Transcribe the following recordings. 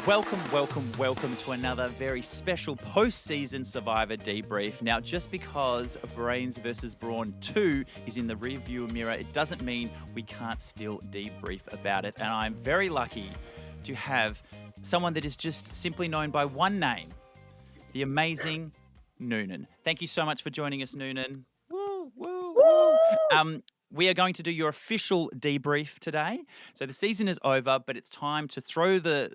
Welcome to another very special post-season Survivor debrief. Now, just because Brains versus Brawn II is in the rearview mirror, it doesn't mean we can't still debrief about it. And I'm very lucky to have someone that is just simply known by one name, the amazing Noonan. Thank you so much for joining us, Noonan. Woo, woo, woo. We are going to do your official debrief today. So the season is over, but it's time to throw the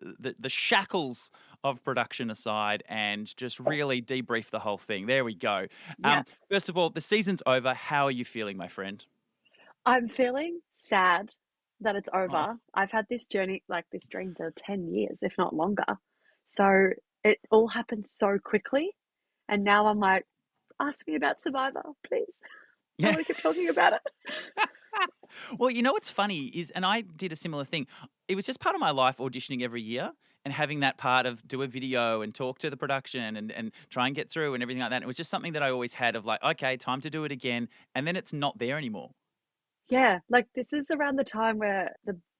shackles of production aside and just really debrief the whole thing. There we go. Yeah. First of all, the season's over. How are you feeling, my friend? I'm feeling sad that it's Oh, over. I've had this journey, like this dream for 10 years, if not longer. So it all happened so quickly. And now I'm like, ask me about Survivor, please. I yeah. want to keep talking about it. Well, you know what's funny is, and I did a similar thing. It was just part of my life auditioning every year and having that part of do a video and talk to the production and try and get through and everything like that. And it was just something that I always had of like, okay, time to do it again. And then it's not there anymore. Yeah, like this is around the time where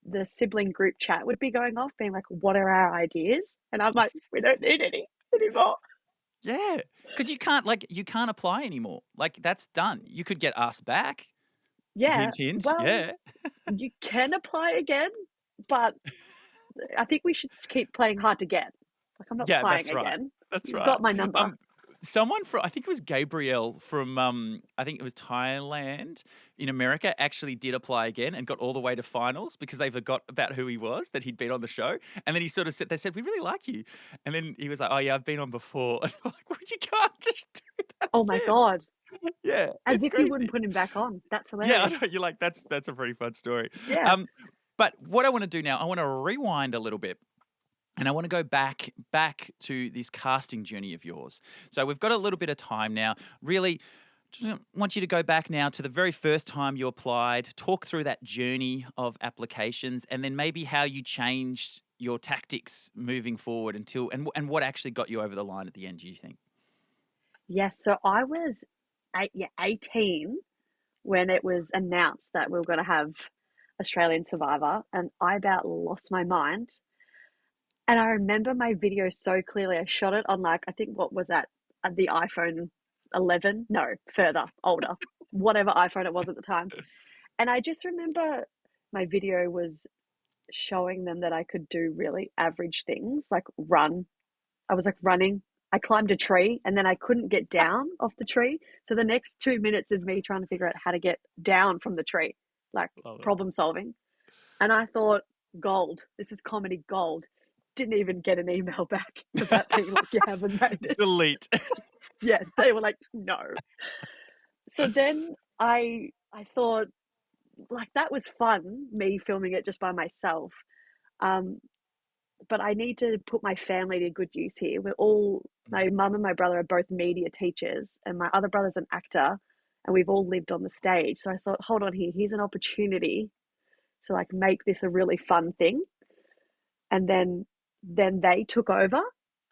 the sibling group chat would be going off, being like, what are our ideas? And I'm like, we don't need any anymore. Yeah. Because you can't apply anymore. Like that's done. You could get asked back. Yeah, Hint, hint. well, Yeah. you can apply again, but I think we should keep playing hard to get. Like, I'm not Yeah, playing that's right. again. That's You've right. got my number. Someone from I think it was Gabriel from I think it was Thailand in America actually did apply again and got all the way to finals because they forgot about who he was, that he'd been on the show. And then he sort of said they said, "We really like you." And then he was like, "Oh yeah, I've been on before." And I'm like, well, you can't just do that Oh my again. God. Yeah, As it's if you wouldn't crazy. put him back on. That's Yeah, I know. hilarious. You're like, that's a pretty fun story. Yeah. Um, but what I want to do now, I want to rewind a little bit and I want to go back to this casting journey of yours. So we've got a little bit of time now. Really, just want you to go back now to the very first time you applied, talk through that journey of applications, and then maybe how you changed your tactics moving forward until and what actually got you over the line at the end, do you think? Yes. So I was 18 when it was announced that we were going to have Australian Survivor, and I about lost my mind. And I remember my video so clearly. I shot it on, like, I think what was that? The iPhone 11? No, further, older, whatever iPhone it was at the time. And I just remember my video was showing them that I could do really average things like run. I was like running. I climbed a tree and then I couldn't get down off the tree. So the next 2 minutes is me trying to figure out how to get down from the tree, like Love it. problem solving. And I thought, gold. This is comedy gold. Didn't even get an email back about being like, you haven't made it. Delete. Yeah, they were like, no. So then I thought, like, that was fun, me filming it just by myself. Um, but I need to put my family to good use here. My mum and my brother are both media teachers, and my other brother's an actor, and we've all lived on the stage. So I thought, hold on here, here's an opportunity to like make this a really fun thing. And then they took over,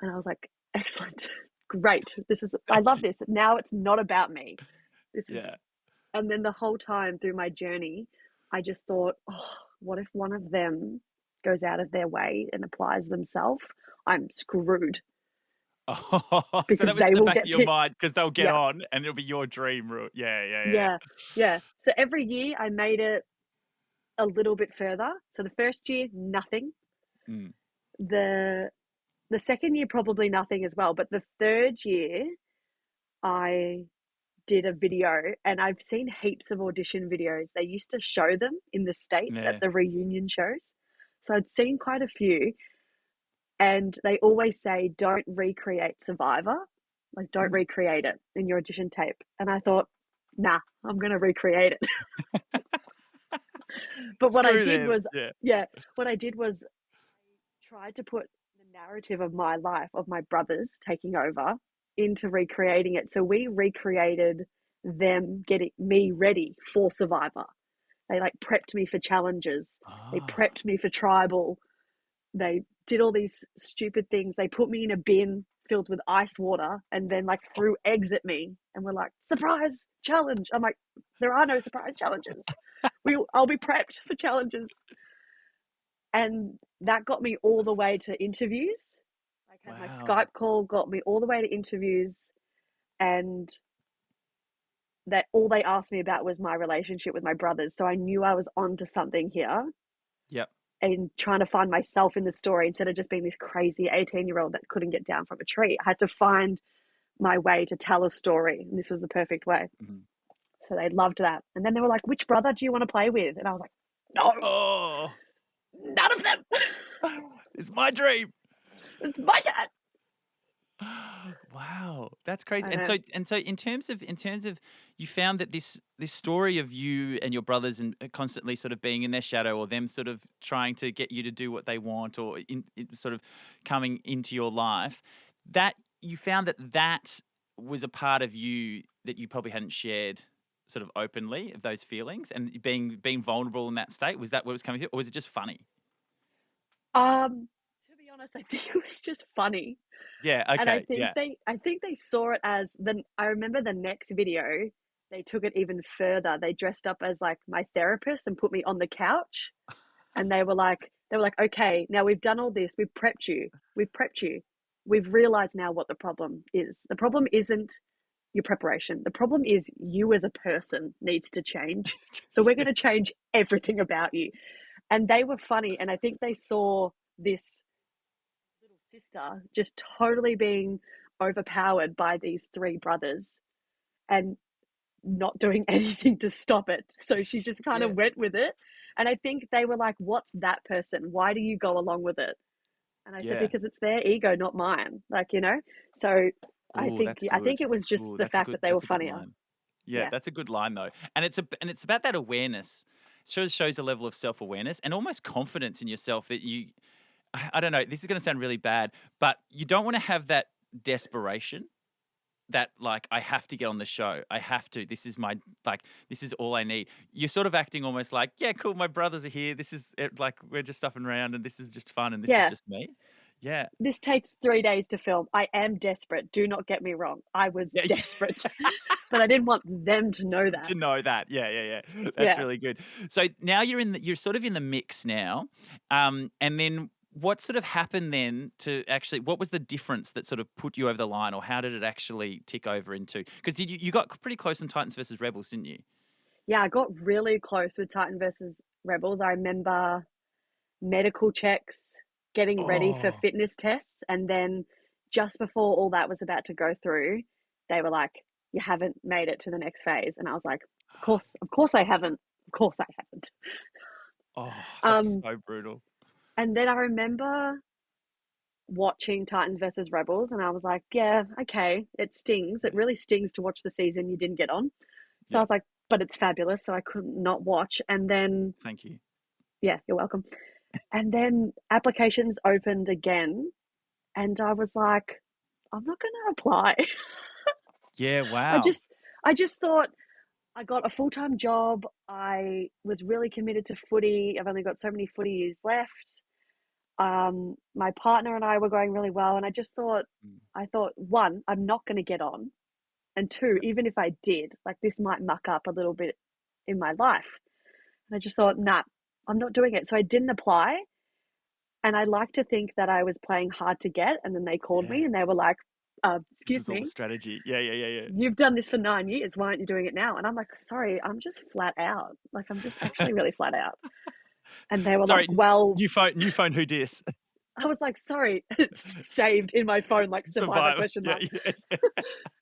and I was like, excellent, great. I love this. Now it's not about me. This is, Yeah. and then the whole time through my journey, I just thought, oh, what if one of them goes out of their way and applies themselves? I'm screwed Oh, so that because was in they the will back of get your picked. mind because they'll get Yeah, on and it'll be your dream. Yeah, yeah, yeah. yeah, yeah. So every year I made it a little bit further. So the first year, nothing. Mm. The the second year, probably nothing as well. But the third year, I did a video, and I've seen heaps of audition videos. They used to show them in the States at Yeah. the reunion shows. So I'd seen quite a few, and they always say, don't recreate Survivor. Like, don't Mm. recreate it in your audition tape. And I thought, nah, I'm going to recreate it. But what I Screw did them. was, Yeah. yeah, what I did was I tried to put the narrative of my life, of my brothers taking over, into recreating it. So we recreated them getting me ready for Survivor. They like prepped me for challenges. They Ah. prepped me for tribal. They did all these stupid things. They put me in a bin filled with ice water and then like threw eggs at me and were like, surprise challenge. I'm like, there are no surprise challenges. I'll be prepped for challenges. And that got me all the way to interviews. Like, had my Wow. Skype call, got me all the way to interviews, and that all they asked me about was my relationship with my brothers. So I knew I was onto something here Yep. and trying to find myself in the story instead of just being this crazy 18-year-old that couldn't get down from a tree. I had to find my way to tell a story, and this was the perfect way. Mhm. So they loved that. And then they were like, which brother do you want to play with? And I was like, no, Oh, none of them. it's my dream. It's my dad. Wow, that's crazy. I And know. so in terms of you found that this story of you and your brothers and constantly sort of being in their shadow or them sort of trying to get you to do what they want or sort of coming into your life, that you found that was a part of you that you probably hadn't shared sort of openly of those feelings and being vulnerable in that state. Was that what was coming through, or was it just funny? To be honest, I think it was just funny. Yeah. And Okay. Yeah. I think they saw it as I remember the next video, they took it even further. They dressed up as like my therapist and put me on the couch, and they were like, okay, now we've done all this, we've prepped you. We've prepped you. We've realized now what the problem is. The problem isn't your preparation. The problem is you as a person needs to change. So we're going to change everything about you. And they were funny, and I think they saw this little sister just totally being overpowered by these three brothers and not doing anything to stop it. So she just kind Yeah. of went with it. And I think they were like, what's that person? Why do you go along with it? And I said, Yeah. because it's their ego, not mine. Like, you know? So Oh, that's I think good. it was just Oh, the fact that they were that's a good funnier. line. Yeah, Yeah. that's a good line though. And it's about that awareness. Shows a level of self-awareness and almost confidence in yourself that I don't know, this is going to sound really bad, but you don't want to have that desperation that like I have to get on the show. I have to. This is my like this is all I need. You're sort of acting almost like, yeah, cool, my brothers are here. This is like we're just stuffing around and this is just fun and this is Yeah. just me. Yeah. This takes 3 days to film. I am desperate. Do not get me wrong. I was Yeah. desperate, but I didn't want them to know that. To know that. Yeah, yeah. That's Yeah. really good. So now you're sort of in the mix now. And then what sort of happened then to actually what was the difference that sort of put you over the line or how did it actually tick over into because did you got pretty close in Titans versus Rebels, didn't you? Yeah, I got really close with Titan versus Rebels. I remember medical checks, getting ready for Oh, fitness tests, and then just before all that was about to go through, they were like, "You haven't made it to the next phase," and I was like, of course, I haven't. Of course, I haven't." oh, that's Um, so brutal. and then I remember watching Titan versus Rebels, and I was like, "Yeah, okay, it stings. It Yeah. really stings to watch the season you didn't get on." So I Yeah. was like, "But it's fabulous," so I couldn't not watch. And then, Thank you. yeah, you're welcome. And then applications opened again, and I was like, I'm not going to apply. Yeah, I wow. just, I just thought I got a full time job. I was really committed to footy. I've only got so many footy years left. My partner and I were going really well, and Mm, I thought, one, I'm not going to get on, and two, yeah. even if I did, like this might muck up a little bit in my life. And I just thought, nah, I'm not doing it. So I didn't apply. And I like to think that I was playing hard to get. And then they called me Yeah. and they were like, This excuse is all the me, strategy. Yeah, yeah, yeah, yeah. you've done this for 9 years. Why aren't you doing it now? And I'm like, sorry, I'm just flat out. Like, I'm just actually really flat out. And they were Sorry, like, well, new phone who dis? I was like, sorry, it's saved in my phone, like survivor Survive. question Yeah, mark. yeah, yeah.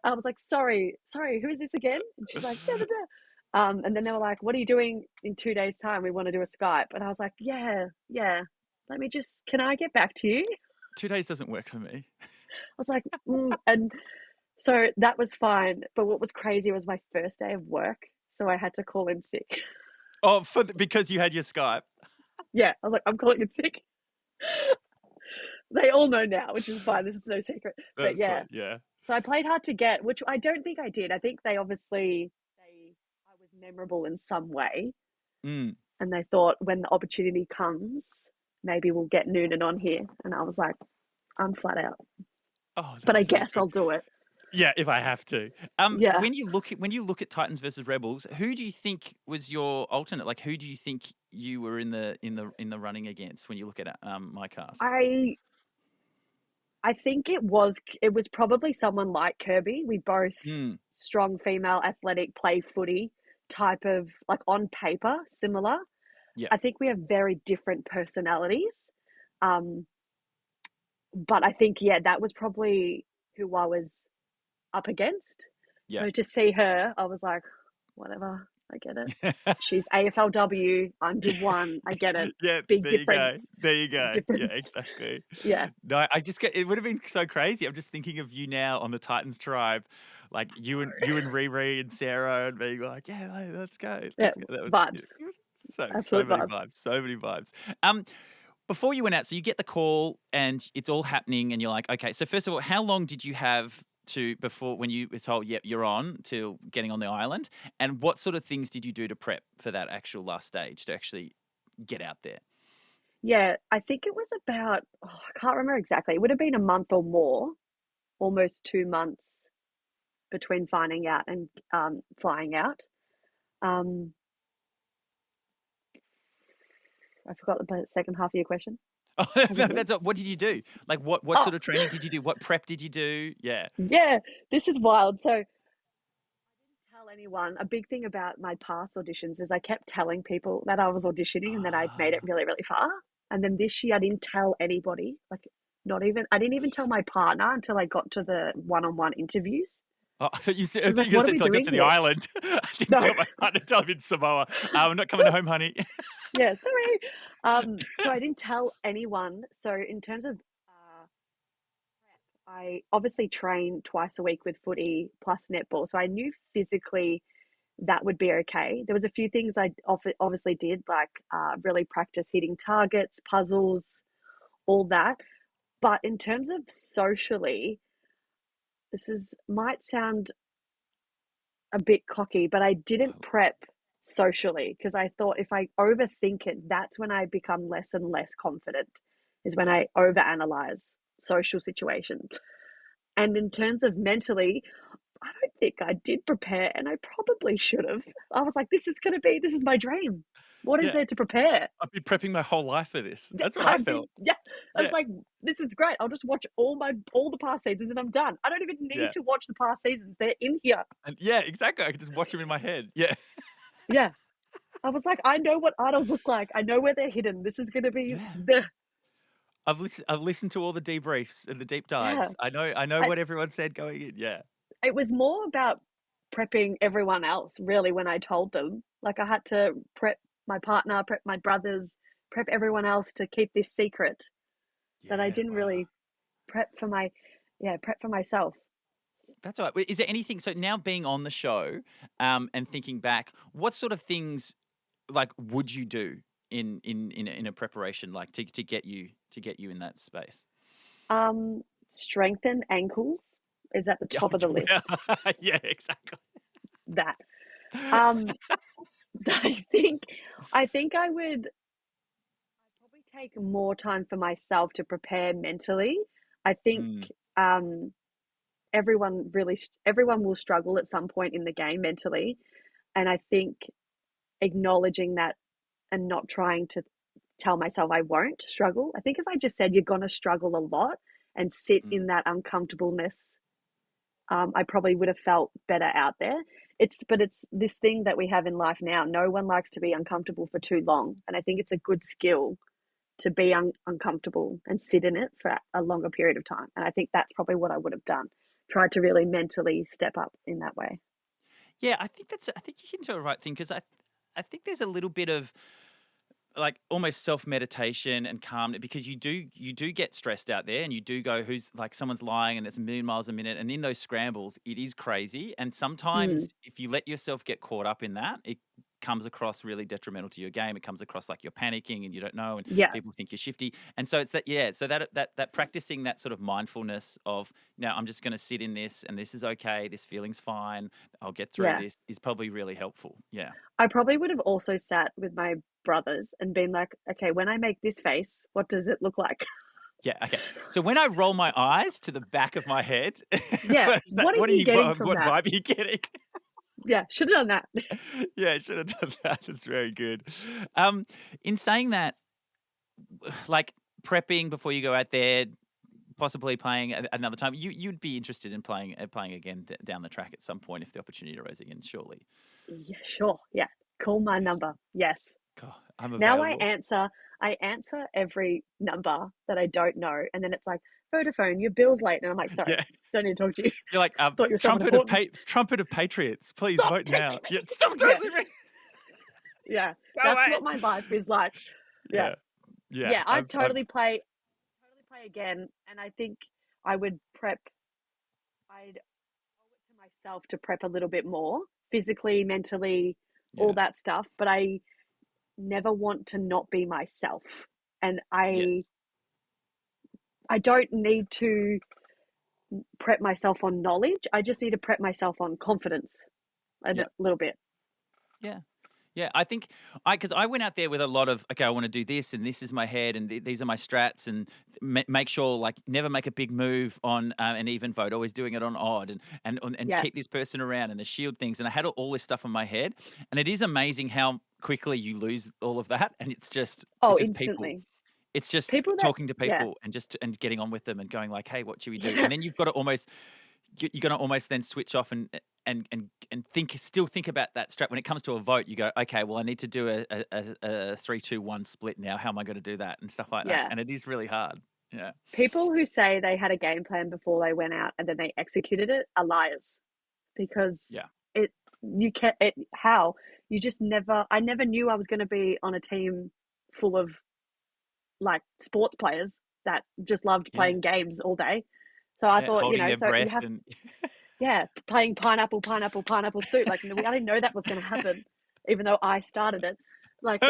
I was like, sorry, who is this again? And she's like, da, da, da. And then they were like, what are you doing in 2 days' time? We want to do a Skype. And I was like, yeah. Can I get back to you? 2 days doesn't work for me. I was like, and so that was fine. But what was crazy was my first day of work. So I had to call in sick. Oh, because you had your Skype. Yeah, I was like, I'm calling in sick. They all know now, which is fine. This is no secret. But That's yeah, fine. Yeah. so I played hard to get, which I don't think I did. I think I was memorable in some way. Mm. And they thought when the opportunity comes, maybe we'll get Noonan on here. And I was like, I'm flat out. Oh, But that's I so guess good. I'll do it. Yeah, if I have to. Yeah. When you look at Titans versus Rebels, who do you think was your alternate? Like, who do you think you were in the running against when you look at my cast? I I think it was probably someone like Kirby. We both Mm, strong female, athletic, play footy type of like on paper similar. yeah, I think we have very different personalities. Um, but I think yeah, that was probably who I was up against. yeah. So to see her, I was like, whatever, I get it. She's AFLW, I'm Div 1, I get it. Yeah, Big there you difference. go. There you Big go. Yeah, difference. exactly. Yeah. No, I just get it would have been so crazy. I'm just thinking of you now on the Titans tribe, like you and Riri and Sarah and being like, "Yeah, let's go. Yeah. Let's go." That was Vibes. so Absolute many vibes. vibes, so many vibes. Um, Before you went out, so you get the call and it's all happening and you're like, "Okay." So first of all, how long did you have to before when you were told, "Yep, you're on," till getting on the island? And what sort of things did you do to prep for that actual last stage to actually get out there? Yeah, I think it was about, I can't remember exactly. It would have been a month or more, almost 2 months between finding out and flying out. Um, I forgot the second half of your question. Oh, Have you no, got it? that's what did you do? Like, what Oh, sort of training did you do? What prep did you do? Yeah. yeah, this is wild. So tell anyone. A big thing about my past auditions is I kept telling people that I was auditioning and that I'd made it Ah. really, really far. And then this year I didn't tell anybody, like not even, I didn't even tell my partner until I got to the one-on-one interviews. Oh, I I was thought like, you were what gonna are say we till I got doing to the here? island. I didn't No, tell my partner till I'm in Samoa. I'm not coming home, honey. yeah, sorry. So I didn't tell anyone. So in terms of I obviously train twice a week with footy plus netball. So I knew physically that would be okay. There was a few things I obviously did, like really practice hitting targets, puzzles, all that. But in terms of socially, this is might sound a bit cocky, but I didn't prep socially because I thought if I overthink it, that's when I become less and less confident, is when Yeah. I overanalyze social situations. And in terms of mentally, I don't think I did prepare, and I probably should have. I was like, this is my dream. What is Yeah. there to prepare? I've been prepping my whole life for this. That's what I I've felt. been, yeah, I was Yeah. like, this is great. I'll just watch all the past seasons and I'm done. I don't even need Yeah. to watch the past seasons. They're in here. And yeah, exactly. I could just watch them in my head. Yeah. Yeah. I was like, I know what idols look like. I know where they're hidden. This is going to be Yeah. the, I've listened to all the debriefs and the deep yeah. dives. I know I, what everyone said going in. Yeah. it was more about prepping everyone else, really, when I told them. Like, I had to prep my partner, prep my brothers, prep everyone else to keep this secret that I Yeah. didn't Wow. really prep for prep for myself. That's all right. Is there anything so now being on the show, and thinking back, what sort of things like would you do in a preparation like to get you in that space? Strengthen ankles is at the Yeah, top of the well, list. yeah, exactly. That. Um, I think I would probably take more time for myself to prepare mentally. I think Mm, um, everyone will struggle at some point in the game mentally, and I think acknowledging that and not trying to tell myself I won't struggle. I think if I just said you're gonna struggle a lot and sit mm, in that uncomfortableness, I probably would have felt better out there. It's this thing that we have in life now. No one likes to be uncomfortable for too long, and I think it's a good skill to be uncomfortable and sit in it for a longer period of time. And I think that's probably what I would have done. Tried to really mentally step up in that way. yeah, I think you can do the right thing because I think there's a little bit of like almost self meditation and calm because you do get stressed out there and you do go who's like someone's lying and it's a million miles a minute and in those scrambles it is crazy and Mm, sometimes if you let yourself get caught up in that it comes across really detrimental to your game. It comes across like you're panicking and you don't know and yeah, people think you're shifty. And so it's that yeah, so that practicing that sort of mindfulness of now I'm just going to sit in this and this is okay, this feeling's fine, I'll get through yeah. this is probably really helpful. Yeah. I probably would have also sat with my brothers and been like, okay, when I make this face, what does it look like? Yeah, okay. So when I roll my eyes to the back of my head, Yeah, what's that? what are you getting from What that? vibe are you getting? Yeah, should have done that. Yeah, I should have done that. That's very good. Um, in saying that, like prepping before you go out there, possibly playing another time, you'd be interested in playing again down the track at some point if the opportunity arose again, surely. Yeah, sure. Yeah. Call my Good. number. Yes. God, I'm Now available. I answer every number that I don't know, and then it's like, Vodafone, your bill's late. And I'm like, sorry, Yeah, don't need to talk to you. you're like Thought you were someone important. trumpet of patriots. Please Stop vote texting now. me. Yeah, stop Yeah. texting me. Yeah. Go That's away. what my life is like. Yeah. Yeah, yeah. Yeah. I'd totally play again. And I think I would prep, I'd owe it to myself to prep a little bit more physically, mentally, all Yeah. that stuff. But I never want to not be myself. And I Yes. I don't need to prep myself on knowledge. I just need to prep myself on confidence a Yeah. little bit. Yeah. Yeah, I think because I went out there with a lot of okay, I want to do this, and this is my head, and these are my strats, and make sure like never make a big move on an even vote, always doing it on odd, and Yeah. keep this person around, and the shield things, and I had all this stuff in my head, and it is amazing how quickly you lose all of that, and Oh, it's just people, instantly. it's just People that, talking to yeah, people and getting on with them and going like, hey, what should we do? yeah, And then you've got to almost you're going to almost then switch off and still think about that strat when it comes to a vote. You go, okay, well, I need to do a 3-2-1 split now. How am I going to do that and stuff like that? yeah. And it is really hard. Yeah, People who say they had a game plan before they went out and then they executed it are liars because yeah, it, you can't, it, how? You just never, I never knew I was going to be on a team full of like sports players that just loved yeah, playing games all day. So I yeah. thought, Holding their so you breath have, and yeah, playing pineapple suit. Like, I didn't know that was going to happen, even though I started it. Like,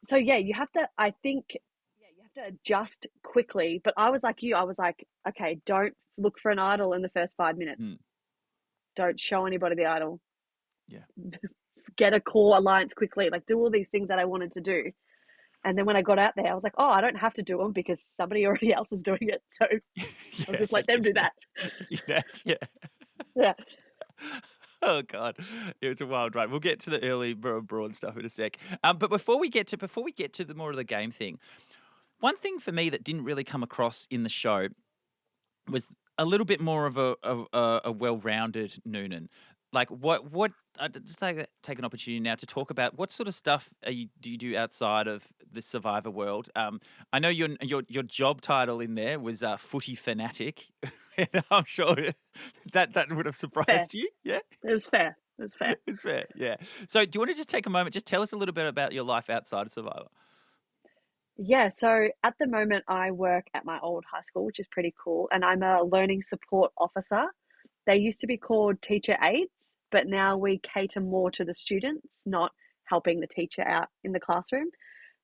so yeah, you have to, I think, yeah, you have to adjust quickly. But I was like you, I was like, okay, don't look for an idol in the first 5 minutes. mm, Don't show anybody the idol. yeah, Get a core alliance quickly. Like, do all these things that I wanted to do. And then when I got out there, I was like, oh, I don't have to do them because somebody already else is doing it. So I'll yeah. just let them do that. Yeah. Yeah. Oh God, it was a wild ride. We'll get to the early broad stuff in a sec. But before we get to the more of the game thing, one thing for me that didn't really come across in the show was a little bit more of a well-rounded Noonan. Like what I just take an opportunity now to talk about what sort of stuff do you do outside of the Survivor world? I know your job title in there was footy fanatic. And I'm sure that would have Fair. surprised you. Yeah, It was fair. It was fair. it's fair. Yeah. So do you want to just take a moment, just tell us a little bit about your life outside of Survivor? Yeah, so at the moment, I work at my old high school, which is pretty cool, and I'm a learning support officer. They used to be called teacher aides, but now we cater more to the students, not helping the teacher out in the classroom.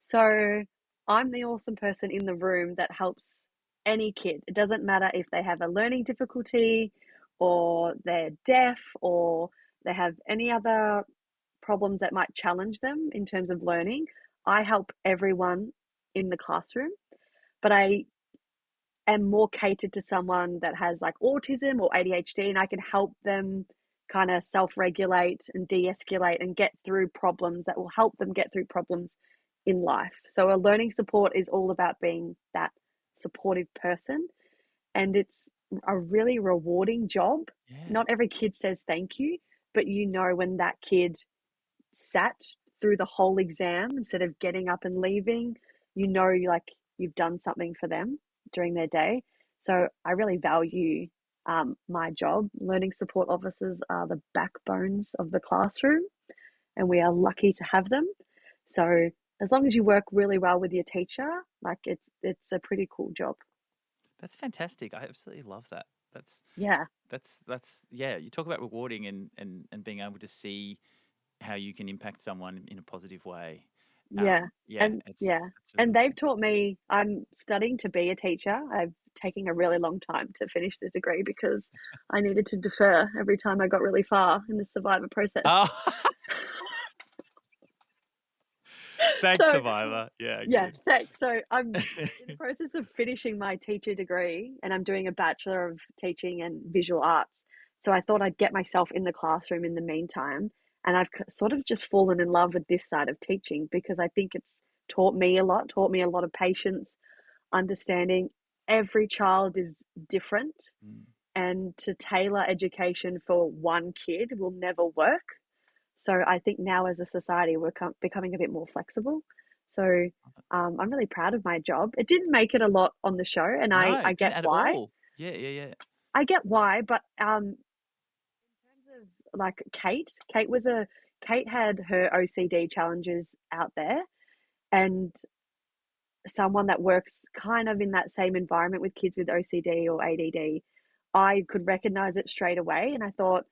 So I'm the awesome person in the room that helps any kid. It doesn't matter if they have a learning difficulty or they're deaf or they have any other problems that might challenge them in terms of learning. I help everyone in the classroom, but I am more catered to someone that has like autism or ADHD, and I can help them kind of self regulate and de escalate and get through problems that will help them get through problems in life. So, a learning support is all about being that supportive person, and it's a really rewarding job. Yeah. Not every kid says thank you, but you know when that kid sat through the whole exam instead of getting up and leaving, you know, like you've done something for them during their day. So I really value my job. Learning support officers are the backbones of the classroom, and we are lucky to have them. So as long as you work really well with your teacher, like it's a pretty cool job. That's fantastic. I absolutely love that. That's Yeah, that's yeah. You talk about rewarding and being able to see how you can impact someone in a positive way. yeah, Yeah, and it's yeah, that's and they've awesome. taught me. I'm studying to be a teacher. I've taken a really long time to finish this degree because I needed to defer every time I got really far in the survivor process. Oh, Thanks, So Survivor. Yeah, yeah, good. thanks. So I'm in the process of finishing my teacher degree and I'm doing a Bachelor of Teaching and Visual Arts. So I thought I'd get myself in the classroom in the meantime. And I've sort of just fallen in love with this side of teaching because I think it's taught me a lot of patience, understanding every child is different, Mm. and to tailor education for one kid will never work. So I think now as a society, we're becoming a bit more flexible. So I'm really proud of my job. It didn't make it a lot on the show, and No, I didn't get at why. all. Yeah, yeah, yeah. I get why, but in terms of like Kate had her OCD challenges out there, and someone that works kind of in that same environment with kids with OCD or ADD, I could recognize it straight away, and I thought,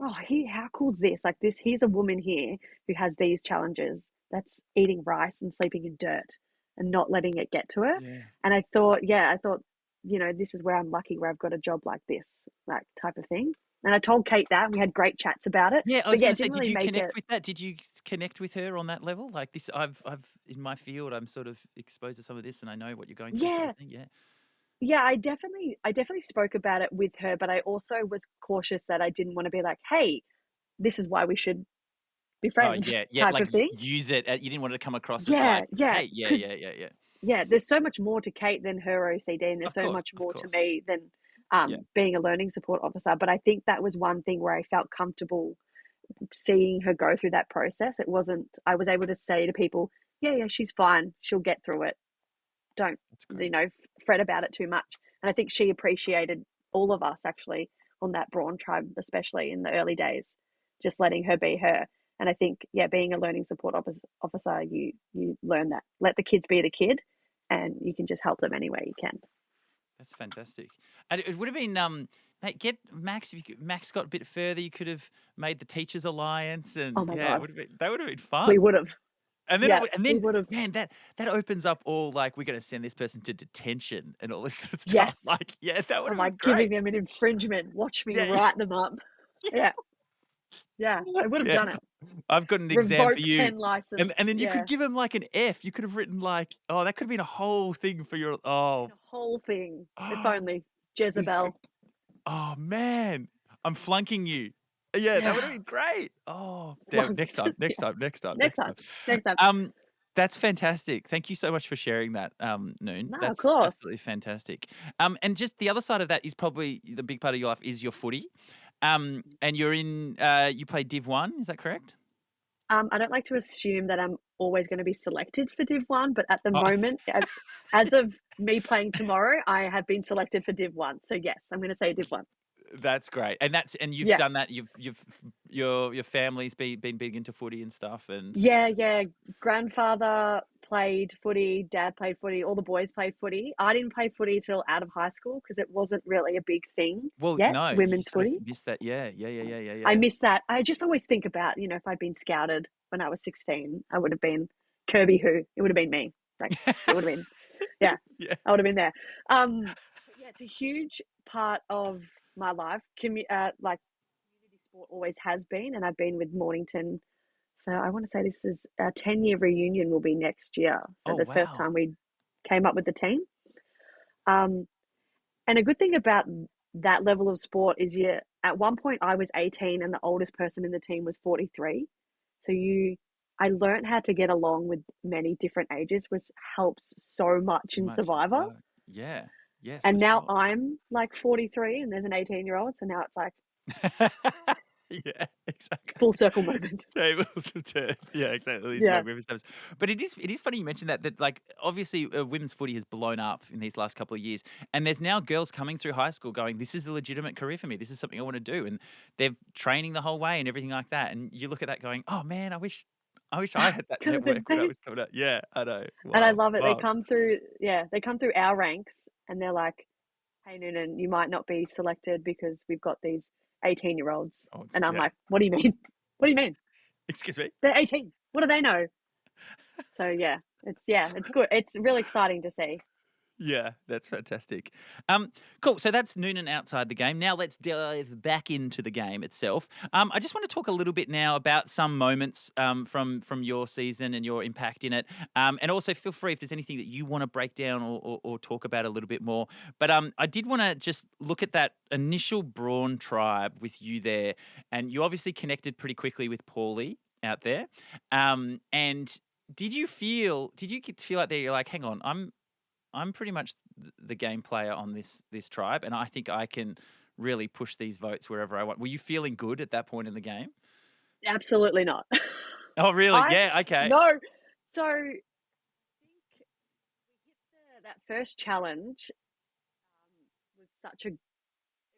oh, how cool is this? Like this, here's a woman here who has these challenges that's eating rice and sleeping in dirt and not letting it get to her. Yeah. And I thought, yeah, this is where I'm lucky where I've got a job like this, like type of thing. And I told Kate that, and we had great chats about it. Yeah, I But was yeah, gonna it say, didn't did really you make connect it. with that? Did you connect with her on that level? Like this, I've in my field, I'm sort of exposed to some of this, and I know what you're going through, sort of Yeah, thing. Yeah. yeah, I definitely spoke about it with her, but I also was cautious that I didn't want to be like, hey, this is why we should be Oh, friends yeah, yeah. type Like of thing. use it. You didn't want it to come across as Yeah, like, yeah, hey, yeah, yeah, because yeah, yeah. yeah, there's so much more to Kate than her OCD, and there's Of so course, much of more to course. me than Yeah, being a learning support officer. But I think that was one thing where I felt comfortable seeing her go through that process. It wasn't, I was able to say to people, yeah, yeah, she's fine. She'll get through it. Don't, that's great. fret about it too much. And I think she appreciated all of us actually on that Brawn tribe, especially in the early days, just letting her be her. And I think, yeah, being a learning support officer, you learn that. Let the kids be the kid, and you can just help them any way you can. That's fantastic. And it would have been, mate, get Max. If Max got a bit further, you could have made the Teachers Alliance, and Oh my yeah, it God, would have been. That would have been we fun. would have. And then, Yeah, and we then, would have. man, that opens up all like we're going to send this person to detention and all this sort of stuff. Yes. Like, yeah, that would I'm have been like giving great. them an infringement. Watch me Yeah, write them up. Yeah, yeah, I would have yeah. done it. I've got an exam for Revoke you, pen and license. then you could Yeah, give him like an F. You could have written like, oh, that could have been a whole thing for your. been Oh, a whole thing. If oh, only this. Jezebel. Oh man, I'm flunking you. Yeah, that would have Yeah, been great. Oh, damn. Next flunked. time, next Yeah, time, next time, next next time. time. Next time. Um, that's fantastic. Thank you so much for sharing that, Noon. No, of That's course. absolutely fantastic. And just the other side of that is probably the big part of your life is your footy. And you're in, you play Div 1, is that correct? I don't like to assume that I'm always going to be selected for Div 1, but at the Oh, moment, as of me playing tomorrow, I have been selected for Div 1. So yes, I'm going to say Div 1. that's great. And you've Yeah. done that. Your family's been big into footy and stuff. And Yeah, yeah. Grandfather played footy, dad played footy, all the boys played footy. I didn't play footy till out of high school because it wasn't really a big thing well, yet, no, you women's sort of footy. missed that. Yeah, yeah, yeah, yeah, yeah, I yeah. miss that. I just always think about, if I'd been scouted when I was 16, I would have been Kirby who? It would have been me. Like it would have been, yeah, Yeah. I would have been there. But yeah, it's a huge part of my life. Like community sport always has been, and I've been with Mornington. So I want to say this is our 10-year reunion will be next year for Oh, the first wow. time we came up with the team. Um, and a good thing about that level of sport is at one point I was 18 and the oldest person in the team was 43. So I learned how to get along with many different ages, which helps so much So in much in Survivor. Survivor. Yeah. Yes, for And now sure. I'm like 43 and there's an 18-year-old. So now it's like Yeah, exactly. full circle moment. Tables have turned. Yeah, exactly. These Yeah. young women's teams. But it is funny you mentioned that like obviously women's footy has blown up in these last couple of years, and there's now girls coming through high school going, "This is a legitimate career for me. This is something I want to do," and they're training the whole way and everything like that. And you look at that going, "Oh man, I wish I had that Could have been network when I me. was coming up." Yeah, I know. And I Wow, love it. wow. They come through our ranks and they're like, hey, Noonan, you might not be selected because we've got these 18-year-olds. Oh, it's, And I'm yeah. like, what do you mean? What do you mean? Excuse me. They're 18. What do they know? So yeah, it's good. It's really exciting to see. Yeah, that's fantastic. Cool. So that's Noonan outside the game. Now let's dive back into the game itself. I just want to talk a little bit now about some moments from your season and your impact in it. And also feel free if there's anything that you want to break down or talk about a little bit more. But I did want to just look at that initial Brawn tribe with you there, and you obviously connected pretty quickly with Paulie out there. And did you get to feel like there you're like, hang on, I'm pretty much the game player on this tribe, and I think I can really push these votes wherever I want. Were you feeling good at that point in the game? Absolutely not. Oh, really? I Yeah. Okay. no. So I think we hit that first challenge was such a. It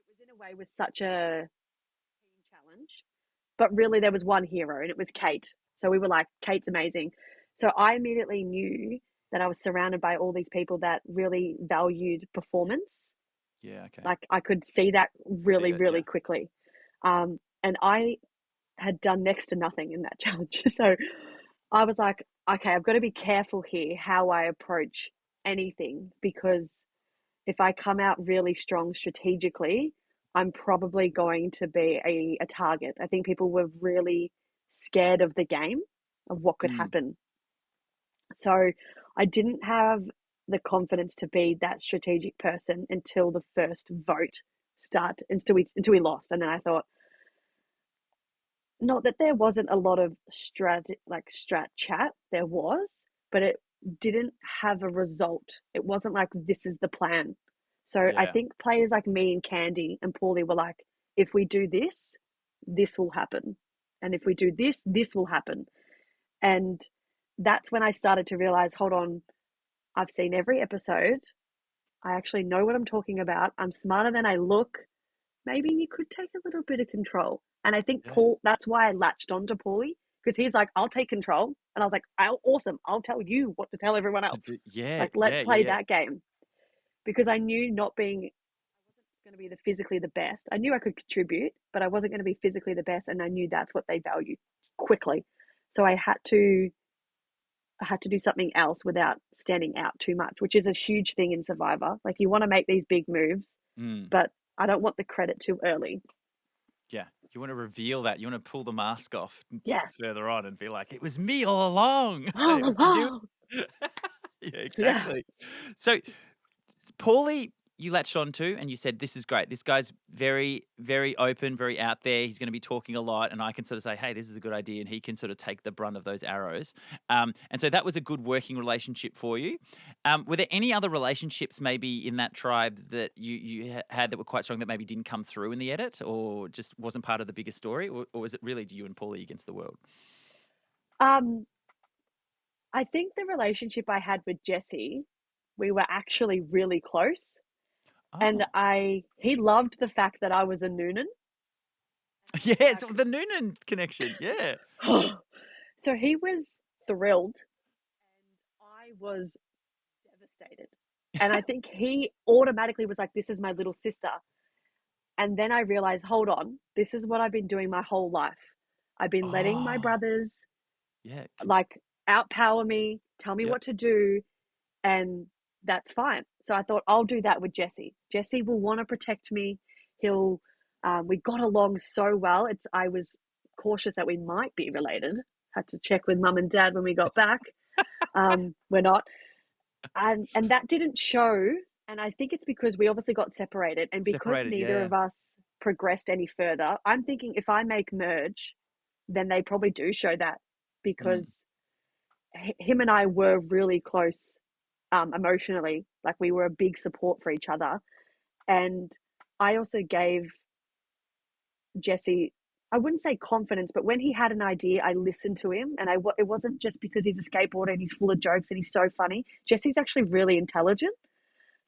was in a way was such a team challenge, but really there was one hero, and it was Kate. So we were like, Kate's amazing. So I immediately knew that I was surrounded by all these people that really valued performance. Yeah. Okay. Like I could see that See really, that. Yeah. really quickly. And I had done next to nothing in that challenge. So I was like, okay, I've got to be careful here how I approach anything because if I come out really strong strategically, I'm probably going to be a target. I think people were really scared of the game, of what could Mm, happen. So I didn't have the confidence to be that strategic person until the first vote until we lost. And then I thought, not that there wasn't a lot of strat chat, there was, but it didn't have a result. It wasn't like this is the plan. So I yeah. think players like me and Candy and Paulie were like, if we do this, this will happen. And if we do this, this will happen. And that's when I started to realize, hold on, I've seen every episode. I actually know what I'm talking about. I'm smarter than I look. Maybe you could take a little bit of control. And I think Yeah. Paul, that's why I latched onto Paulie because he's like, I'll take control. And I was like, awesome. I'll tell you what to tell everyone To else. do. Yeah. Like, Yeah. let's Yeah. play Yeah. that game because I knew not being going to be the physically the best. I knew I could contribute, but I wasn't going to be physically the best. And I knew that's what they valued quickly. So I had to do something else without standing out too much, which is a huge thing in Survivor. Like you want to make these big moves, Mm, but I don't want the credit too early. yeah. You want to reveal that. You want to pull the mask off Yes. further on and be like, it was me all along. All It was you. along. Yeah. Yeah. Exactly. So Paulie, you latched on to, and you said, "This is great. This guy's very, very open, very out there. He's going to be talking a lot, and I can sort of say, hey, this is a good idea,' and he can sort of take the brunt of those arrows." And so that was a good working relationship for you. Were there any other relationships maybe in that tribe that you had that were quite strong that maybe didn't come through in the edit, or just wasn't part of the bigger story, or was it really you and Paulie against the world? Um, I think the relationship I had with Jesse, we were actually really close. And Oh, he loved the fact that I was a Noonan. yeah, it's Like, the Noonan connection. Yeah. so he was thrilled and I was devastated. And I think he automatically was like, this is my little sister. And then I realized, hold on, this is what I've been doing my whole life. I've been letting my Oh, brothers yeah. like outpower me, tell me Yep. what to do, and that's fine. So I thought I'll do that with Jesse. Jesse will want to protect me. He'll. We got along so well. I was cautious that we might be related. Had to check with mum and dad when we got back. We're not, and that didn't show. And I think it's because we obviously got separated, and because Separated, neither yeah. of us progressed any further. I'm thinking if I make merge, then they probably do show that Mm. because him and I were really close emotionally. Like we were a big support for each other. And I also gave Jesse, I wouldn't say confidence, but when he had an idea, I listened to him. And it wasn't just because he's a skateboarder and he's full of jokes and he's so funny. Jesse's actually really intelligent.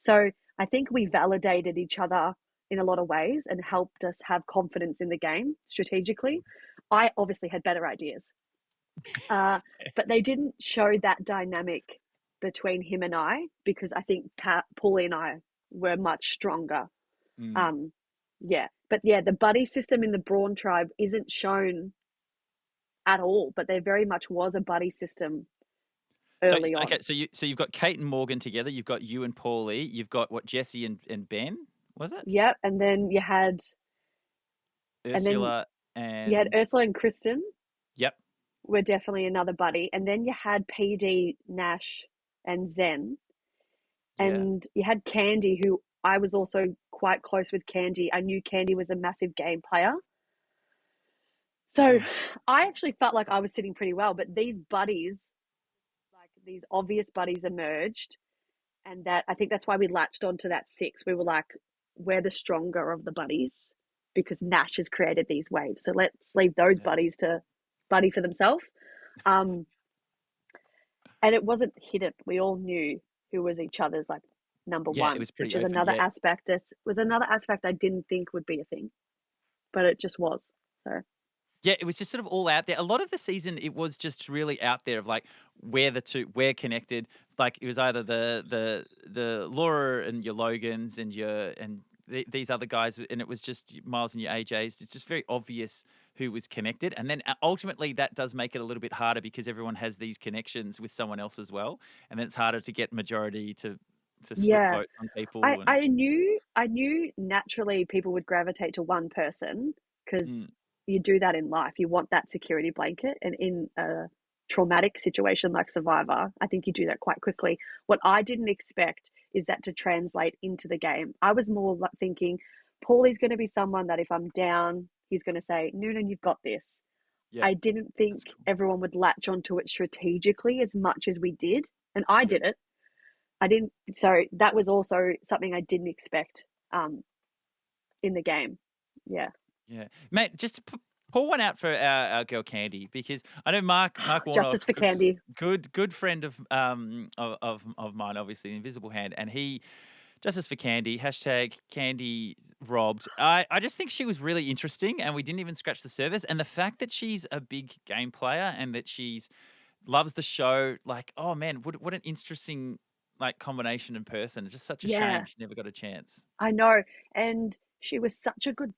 So I think we validated each other in a lot of ways and helped us have confidence in the game strategically. I obviously had better ideas, uh, but they didn't show that dynamic between him and I because I think Paulie and I were much stronger. Mm. Um, yeah, but yeah, the buddy system in the Brawn tribe isn't shown at all, but there very much was a buddy system. So early okay, on. so you've got Kate and Morgan together. You've got you and Paulie. You've got what Jesse and Ben, was it? Yep, and then and then Ursula you had and Ursula and Kristen yep, were definitely another buddy, and then you had PD, Nash, and Zen, yeah. and you had Candy, who I was also quite close with Candy. I knew Candy was a massive game player. So Oh, I actually felt like I was sitting pretty well, but these buddies, like these obvious buddies emerged, and that I think that's why we latched onto that six. We were like, we're the stronger of the buddies because Nash has created these waves. So let's leave those yeah. buddies to buddy for themselves. Um, and it wasn't hidden. We all knew who was each other's like number Yeah, it one, was which pretty is open. another Yeah. aspect. This was another aspect I didn't think would be a thing, but it just was. So Yeah, it was just sort of all out there. A lot of the season, it was just really out there of like where the two we're connected. Like it was either the Laura and your Logans and these other guys, and it was just Miles and your AJs. It's just very obvious who was connected, and then ultimately that does make it a little bit harder because everyone has these connections with someone else as well, and then it's harder to get majority to split yeah, votes on I people and. I knew I knew naturally people would gravitate to one person because Mm, you do that in life. You want that security blanket, and in a traumatic situation like Survivor, I think you do that quite quickly. What I didn't expect is that to translate into the game. I was more like thinking, Paulie's going to be someone that if I'm down, he's going to say, Noonan, you've got this. yeah, I didn't think that's cool. everyone would latch onto it strategically as much as we did, and I Yeah. did it. I didn't. So that was also something I didn't expect um, in the game. Yeah, Yeah, mate. Just to pour one out for our girl Candy because I know Mark justice Warnock, for Candy. good friend of mine, obviously Invisible Hand, and he justice for Candy hashtag Candy robbed. I just think she was really interesting, and we didn't even scratch the surface. And the fact that she's a big game player and that she's loves the show, like oh man, what an interesting like combination in person. It's just such a shame Yeah, she never got a chance. I know. And she was such a good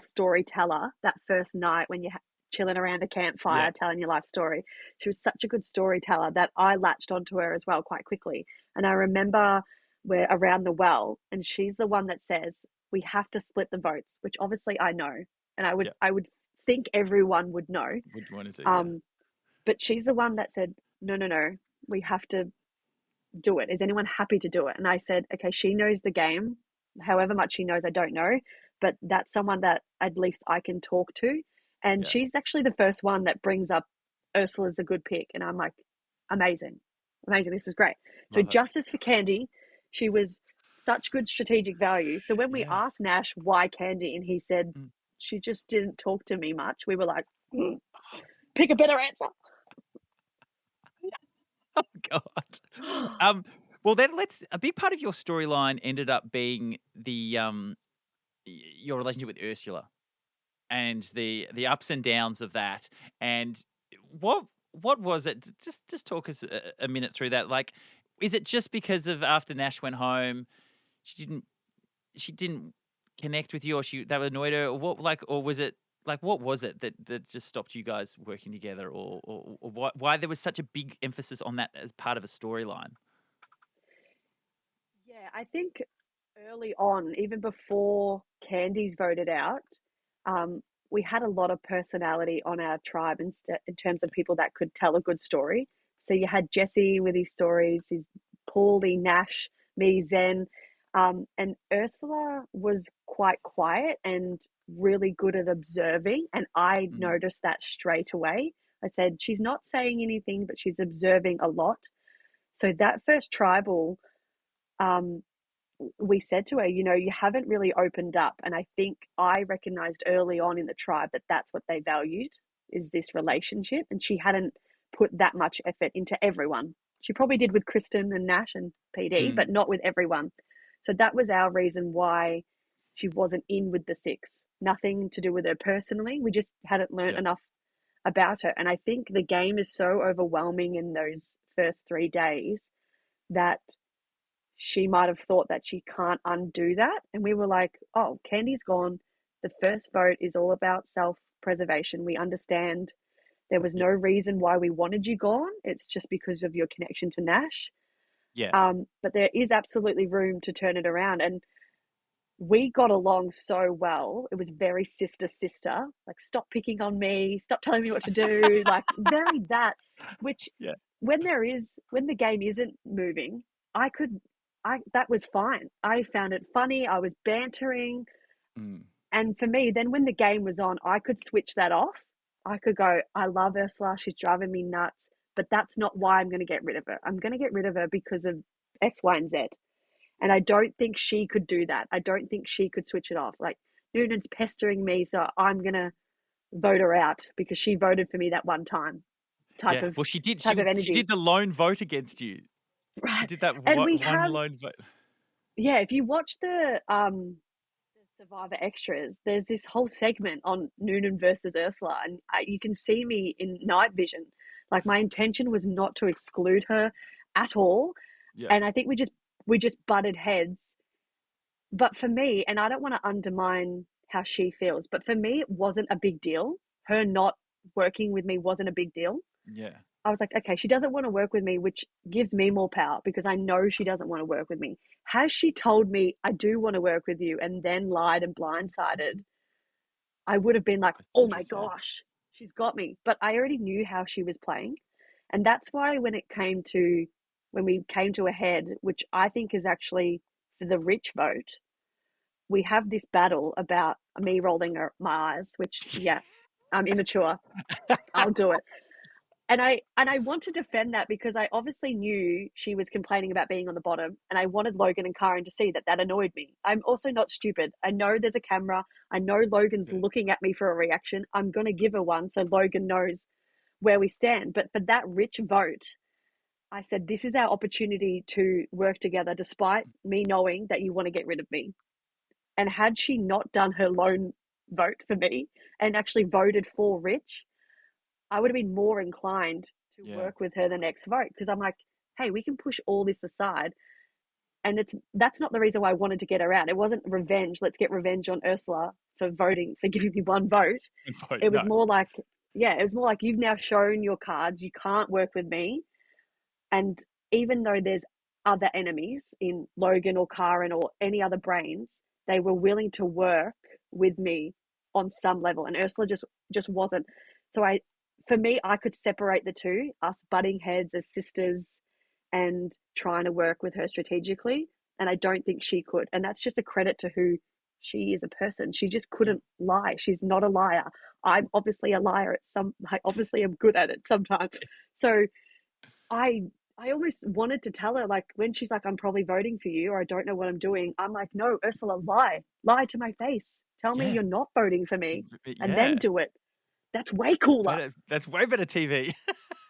storyteller that first night when you're chilling around a Yeah, campfire telling your life story. She was such a good storyteller that I latched onto her as well quite quickly. And I remember we're around the well, and she's the one that says, we have to split the votes, which obviously I know. And yeah. I would think everyone would know. Would you want to do? Yeah, Um, but she's the one that said, no, no, no, we have to do it. Is anyone happy to do it? And I said, okay, she knows the game. However much she knows, I don't know. But that's someone that at least I can talk to. And yeah. she's actually the first one that brings up Ursula's a good pick. And I'm like, amazing, amazing. This is great. So, Love it. justice for Candy, she was such good strategic value. So, when we Yeah. asked Nash why Candy, and he said, Mm. she just didn't talk to me much, we were like, pick a better answer. Oh God. Well, then let's. A big part of your storyline ended up being your relationship with Ursula and the ups and downs of that. And what was it? Just talk us a minute through that. Like, is it just because of after Nash went home, she didn't she didn't connect with you, or she that annoyed her, or what? Like, or was it like what was it that just stopped you guys working together, or why there was such a big emphasis on that as part of a storyline? Yeah, I think early on, even before Candy's voted out, um, we had a lot of personality on our tribe in terms of people that could tell a good story. So you had Jesse with his stories, his Paulie, Nash, me, Zen, and Ursula was quite quiet and really good at observing. And I Mm, noticed that straight away. I said, she's not saying anything, but she's observing a lot. So that first tribal, um, we said to her, you know, you haven't really opened up. And I think I recognized early on in the tribe that that's what they valued is this yeah, relationship. And she hadn't put that much effort into everyone. She probably did with Kristen and Nash and PD, mm, but not with everyone. So that was our reason why she wasn't in with the six. Nothing to do with her personally. We just hadn't learned yeah, enough about her. And I think the game is so overwhelming in those first 3 days that she might have thought that she can't undo that. And we were like, oh, Candy's gone. The first vote is all about self preservation. We understand There was Yeah. no reason why we wanted you gone. It's just because of your connection to Nash. Yeah. But there is absolutely room to turn it around. And we got along so well. It was very sister sister. Like, stop picking on me, stop telling me what to do. Like, very that. Which Yeah. when the game isn't moving, I could I that was fine. I found it funny. I was bantering. Mm. And for me, then when the game was on, I could switch that off. I could go, I love Ursula. She's driving me nuts. But that's not why I'm going to get rid of her. I'm going to get rid of her because of X, Y, and Z. And I don't think she could do that. I don't think she could switch it off. Like, Noonan's pestering me, so I'm going to vote her out because she voted for me that one time type Yeah. of Well, she did. She energy. did the lone vote against you. She Right. did that And we one have, lone vote. yeah, if you watch the Survivor extras, there's this whole segment on Noonan versus Ursula, and you can see me in night vision. Like, my intention was not to exclude her at all, Yeah. and I think we just butted heads. But for me, and I don't want to undermine how she feels, but for me, it wasn't a big deal. Her not working with me wasn't a big deal. Yeah. I was like, okay, she doesn't want to work with me, which gives me more power because I know she doesn't want to work with me. Has she told me I do want to work with you and then lied and blindsided, I would have been like, That's oh my interesting. gosh, she's got me. But I already knew how she was playing. And that's why when we came to a head, which I think is actually for the rich vote, we have this battle about me rolling my eyes, which, yeah, I'm immature. I'll do it. And I want to defend that because I obviously knew she was complaining about being on the bottom, and I wanted Logan and Karen to see that that annoyed me. I'm also not stupid. I know there's a camera. I know Logan's Yeah. looking at me for a reaction. I'm going to give her one so Logan knows where we stand. But for that rich vote, I said, this is our opportunity to work together despite me knowing that you want to get rid of me. And had she not done her lone vote for me and actually voted for Rich, I would have been more inclined to Yeah. work with her the next vote because I'm like, hey, we can push all this aside. And that's not the reason why I wanted to get her out. It wasn't revenge. Let's get revenge on Ursula for voting, for giving me one vote. Good vote. It was No. more like, yeah, it was more like, you've now shown your cards. You can't work with me. And even though there's other enemies in Logan or Karen or any other brains, they were willing to work with me on some level. And Ursula just wasn't. So for me, I could separate the two, us butting heads as sisters and trying to work with her strategically. And I don't think she could. And that's just a credit to who she is a person. She just Yeah. couldn't lie. She's not a liar. I'm obviously a liar I obviously am good at it sometimes. So I I almost wanted to tell her, like, when she's like, I'm probably voting for you, or I don't know what I'm doing. I'm like, no, Ursula, lie to my face. Tell me Yeah. you're not voting for me, and then Yeah. do it. That's way cooler. Better. That's way better TV.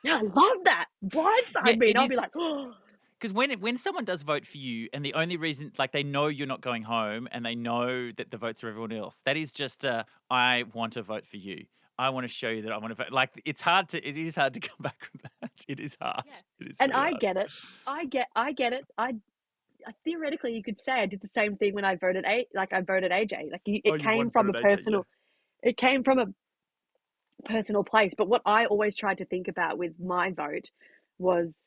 Yeah, I love that. Yeah, Blindside me, and it I'll is. be like, oh, Because when someone does vote for you, and the only reason, like, they know you're not going home, and they know that the votes are everyone else, that is just I want to vote for you. I want to show you that I want to vote. Like, it is hard to come back from that. It is hard. yeah. It is And really I hard. get it. I get it. Theoretically, you could say I did the same thing when I voted I voted AJ. Like, Oh, it you came won from a voted AJ, yeah. personal, it came from a personal place. But what I always tried to think about with my vote was,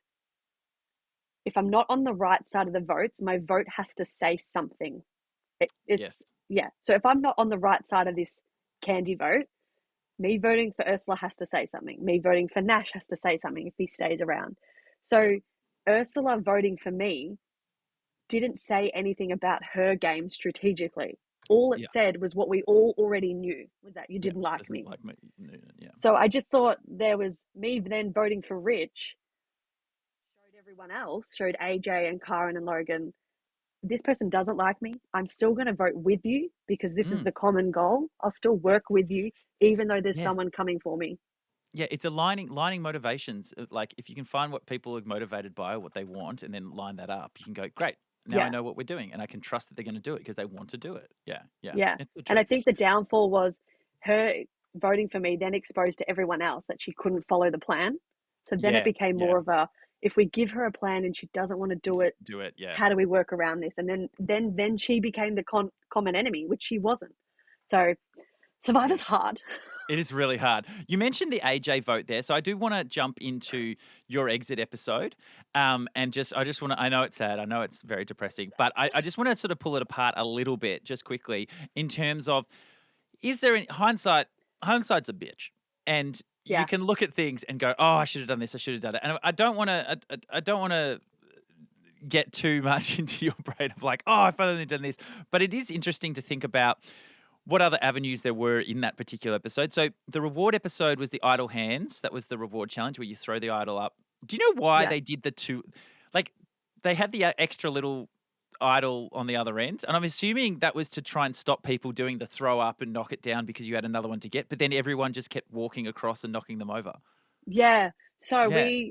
if I'm not on the right side of the votes, my vote has to say something. It's, Yes. yeah. So if I'm not on the right side of this Candy vote, me voting for Ursula has to say something. Me voting for Nash has to say something if he stays around. Yeah. So Ursula voting for me didn't say anything about her game strategically. All it Yeah. said was what we all already knew, was that you Yeah. didn't like Doesn't me. like me. Noonan, yeah. So I just thought there was me then voting for Rich, showed everyone else, showed AJ and Karen and Logan, this person doesn't like me. I'm still going to vote with you because this is Mm. the common goal. I'll still work with you, It's even though there's yeah. someone coming for me. Yeah, it's aligning motivations. Like, if you can find what people are motivated by, what they want, and then line that up, you can go, great. Now I Yeah, know what we're doing, and I can trust that they're going to do it because they want to do it. Yeah, yeah, yeah. it's so And true. I think the downfall was her voting for me, then exposed to everyone else that she couldn't follow the plan. So then it Yeah, became yeah. more of a, if we give her a plan and she doesn't want to do it, Do it. Yeah, how do we work around this? And then she became the common enemy, which she wasn't. So yeah. Survivor's hard. It is really hard. You mentioned the AJ vote there, so I do want to jump into your exit episode, and I just want to. I know it's sad. I know it's very depressing, but I just want to sort of pull it apart a little bit, just quickly, in terms of, is there any hindsight? Hindsight's a bitch, and you Yeah. can look at things and go, "Oh, I should have done this. I should have done it." And I don't want to. I don't want to get too much into your brain of like, "Oh, if I'd only done this." But it is interesting to think about what other avenues there were in that particular episode. So the reward episode was the idle hands. That was the reward challenge where you throw the idol up. Do you know why Yeah. they did the two? Like, they had the extra little idol on the other end, and I'm assuming that was to try and stop people doing the throw up and knock it down because you had another one to get. But then everyone just kept walking across and knocking them over. Yeah. So Yeah,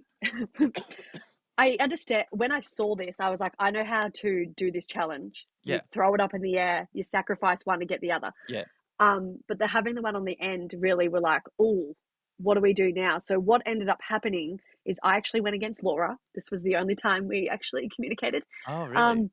I understand. When I saw this, I was like, I know how to do this challenge. You yeah, throw it up in the air, you sacrifice one to get the other. yeah. But having the one on the end really were like, oh, what do we do now? So what ended up happening is I actually went against Laura. This was the only time we actually communicated. Oh, really? Um,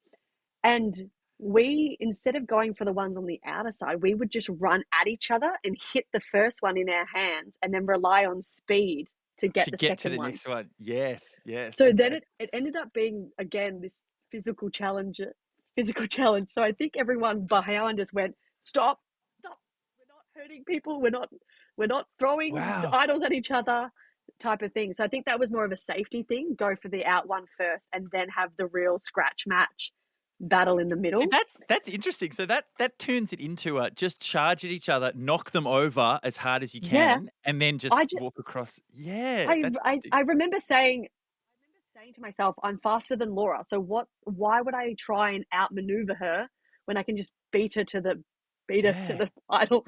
and we, instead of going for the ones on the outer side, we would just run at each other and hit the first one in our hands and then rely on speed to get To the get to second the one. next one. Yes, yes. So then Okay. it ended up being, again, this physical challenge. Physical challenge. So I think everyone behind us went, stop, stop. We're not hurting people. We're not throwing Wow. idols at each other, type of thing. So I think that was more of a safety thing. Go for the out one first and then have the real scratch match battle in the See, middle. that's interesting. So that turns it into a just charge at each other, knock them over as hard as you Yeah. can, and then just I just walk across. Yeah, I that's I, interesting. I remember saying to myself, I'm faster than Laura. So why would I try and outmaneuver her when I can just beat her to Yeah, the idol?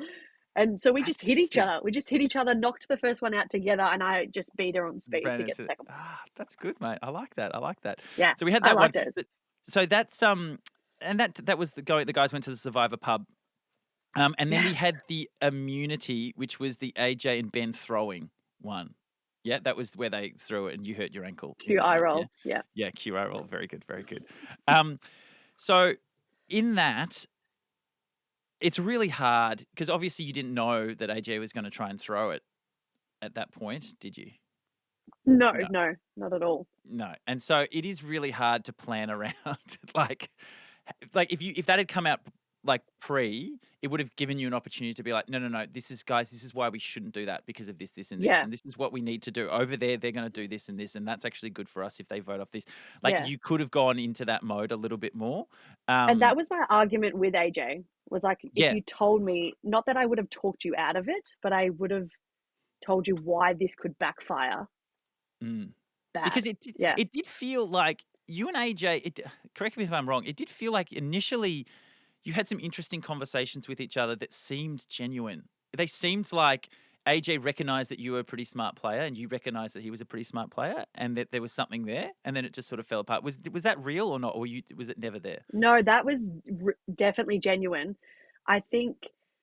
And so we just that's hit each interesting. other. We just hit each other, knocked the first one out together, and I just beat her on speed Ran to get the into second one. that's good, mate. I like that. I like that. Yeah, So we had I that one. liked it. So that's and that was the guys went to the Survivor pub. And then Yeah. we had the immunity, which was the AJ and Ben throwing one. Yeah, that was where they threw it and you hurt your ankle in Cue that eye one. Yeah. roll. Yeah. Yeah, QI roll. Very good, very good. Um, so in that, it's really hard because obviously you didn't know that AJ was going to try and throw it at that point, did you? No, No, no, not at all. no. And so it is really hard to plan around like like if that had come out like pre, it would have given you an opportunity to be like, no, no, no, this is guys, this is why we shouldn't do that because of this, this, and this, Yeah, and this is what we need to do over there. They're going to do this and this, and that's actually good for us if they vote off this. Like yeah. you could have gone into that mode a little bit more. And Um, that was my argument with AJ. Was like, if yeah, you told me, not that I would have talked you out of it, but I would have told you why this could backfire mm. bad. Because Yeah. it did feel like you and AJ. Correct me if I'm wrong. It did feel like initially you had some interesting conversations with each other that seemed genuine. They seemed like AJ recognized that you were a pretty smart player and you recognized that he was a pretty smart player and that there was something there and then it just sort of fell apart. Was that real or not? Or was it never there? No, that was definitely genuine. I think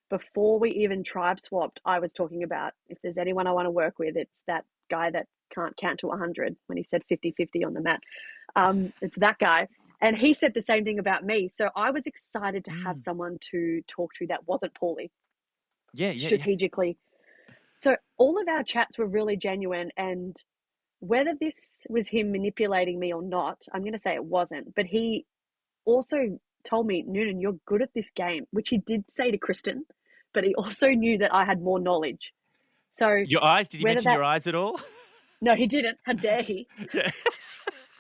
before we even tribe swapped, I was talking about if there's anyone I want to work with, it's that guy that can't count to 100 when he said 50-50 on the mat. It's that guy. And he said the same thing about me. So I was excited to have Mm. someone to talk to that wasn't Paulie Yeah, yeah, yeah. strategically. So all of our chats were really genuine. And whether this was him manipulating me or not, I'm going to say it wasn't. But he also told me, Noonan, you're good at this game, which he did say to Kristen, but he also knew that I had more knowledge. So Your eyes, did you whether mention that, your eyes at all? no, he didn't. How dare he? Yeah.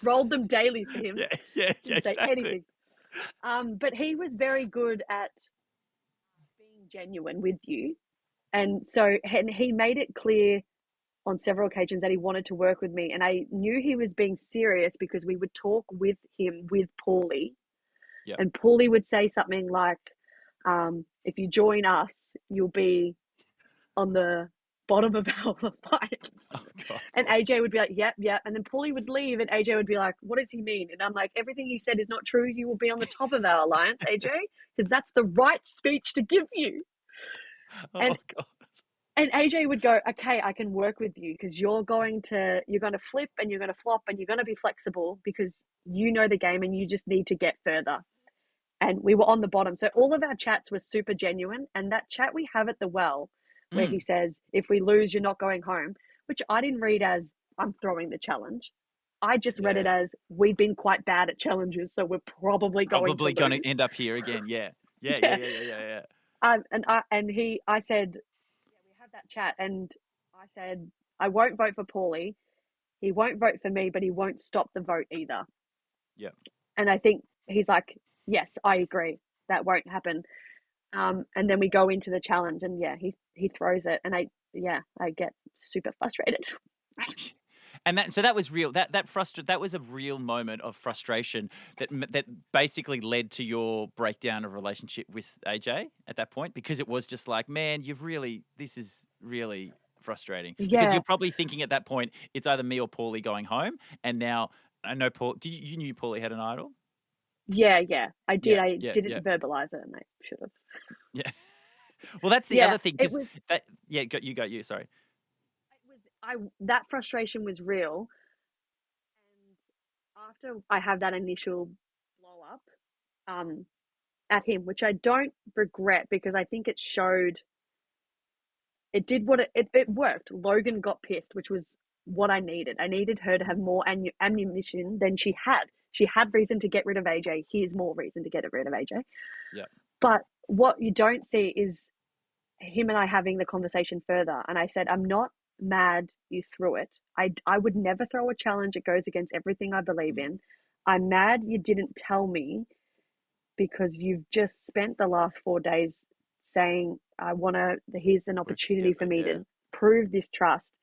Rolled them daily for him. Yeah, yeah, yeah, Didn't say exactly. anything. But he was very good at being genuine with you. And he made it clear on several occasions that he wanted to work with me. And I knew he was being serious because we would talk with him with Paulie. Yeah. And Paulie would say something like, if you join us, you'll be on the bottom of our alliance. Oh God. And AJ would be like, yep, yep. And then Paulie would leave and AJ would be like, what does he mean? And I'm like, everything you said is not true. You will be on the top of our alliance, AJ, because that's the right speech to give you. Oh And God. and AJ would go, okay, I can work with you because you're going to flip and you're going to flop and you're going to be flexible because you know the game and you just need to get further. And we were on the bottom. So all of our chats were super genuine. And that chat we have at the well where he Mm. says, if we lose, you're not going home, which I didn't read as I'm throwing the challenge. I just read it Yeah. as we've been quite bad at challenges, so we're probably going to Probably going to lose. end up here again. Yeah. Yeah. Yeah. Yeah. Yeah. Yeah. Yeah. Yeah. I said, yeah, we had that chat, and I said, I won't vote for Paulie. He won't vote for me, but he won't stop the vote either. Yeah. And I think he's like, yes, I agree. That won't happen. And then we go into the challenge, and yeah, he throws it, and I get super frustrated. And that was real. That was a real moment of frustration that basically led to your breakdown of relationship with AJ at that point, because it was just like, man, this is really frustrating, because Yeah, you're probably thinking at that point it's either me or Paulie going home. And now I know Paul. You knew Paulie had an idol? yeah. I did. Yeah, I yeah, yeah, didn't verbalize it, and I should have. yeah. Well, that's the Yeah, other thing, it because was. that yeah, you. Sorry. It was. I That frustration was real, and after I have that initial blow up, um, at him, which I don't regret because I think it showed it did what it worked. Logan got pissed, which was what I needed. I needed her to have Mm, more ammunition than she had. She had reason to get rid of AJ. Here's more reason to get rid of AJ. yeah. But what you don't see is him and I having the conversation further. And I said, I'm not mad you threw it. I would never throw a challenge. It goes against everything I believe Mm, in. I'm mad you didn't tell me because you've just spent the last 4 days saying, here's an work opportunity for together. me Yeah. to prove this trust.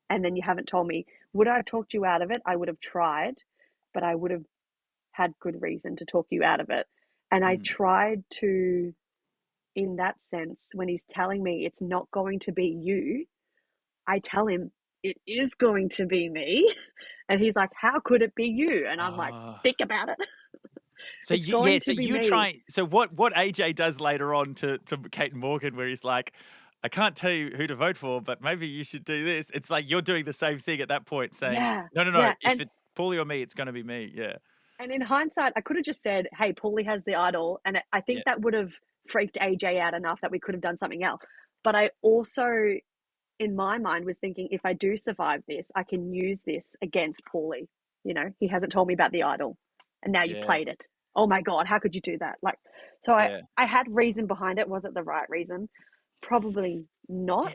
And then you haven't told me. Would I have talked you out of it? I would have tried, but I would have had good reason to talk you out of it. And I Mm. tried to, in that sense, when he's telling me it's not going to be you, I tell him it is going to be me. And he's like, how could it be you? And I'm like, Ah. think about it. So It's you, yeah, going so to be you me. try. So what AJ does later on to Kate and Morgan, where he's like, I can't tell you who to vote for, but maybe you should do this. It's like you're doing the same thing at that point, saying, Yeah. no, no, no. Yeah. If it's Paulie or me, it's going to be me. Yeah, And in hindsight, I could have just said, hey, Paulie has the idol. And I yeah, think that would have freaked AJ out enough that we could have done something else. But I also, in my mind, was thinking, if I do survive this, I can use this against Paulie. He hasn't told me about the idol. And now you've yeah, played it. Oh my God, how could you do that? Like, so yeah, I had reason behind it. Was it the right reason? Probably yeah. not.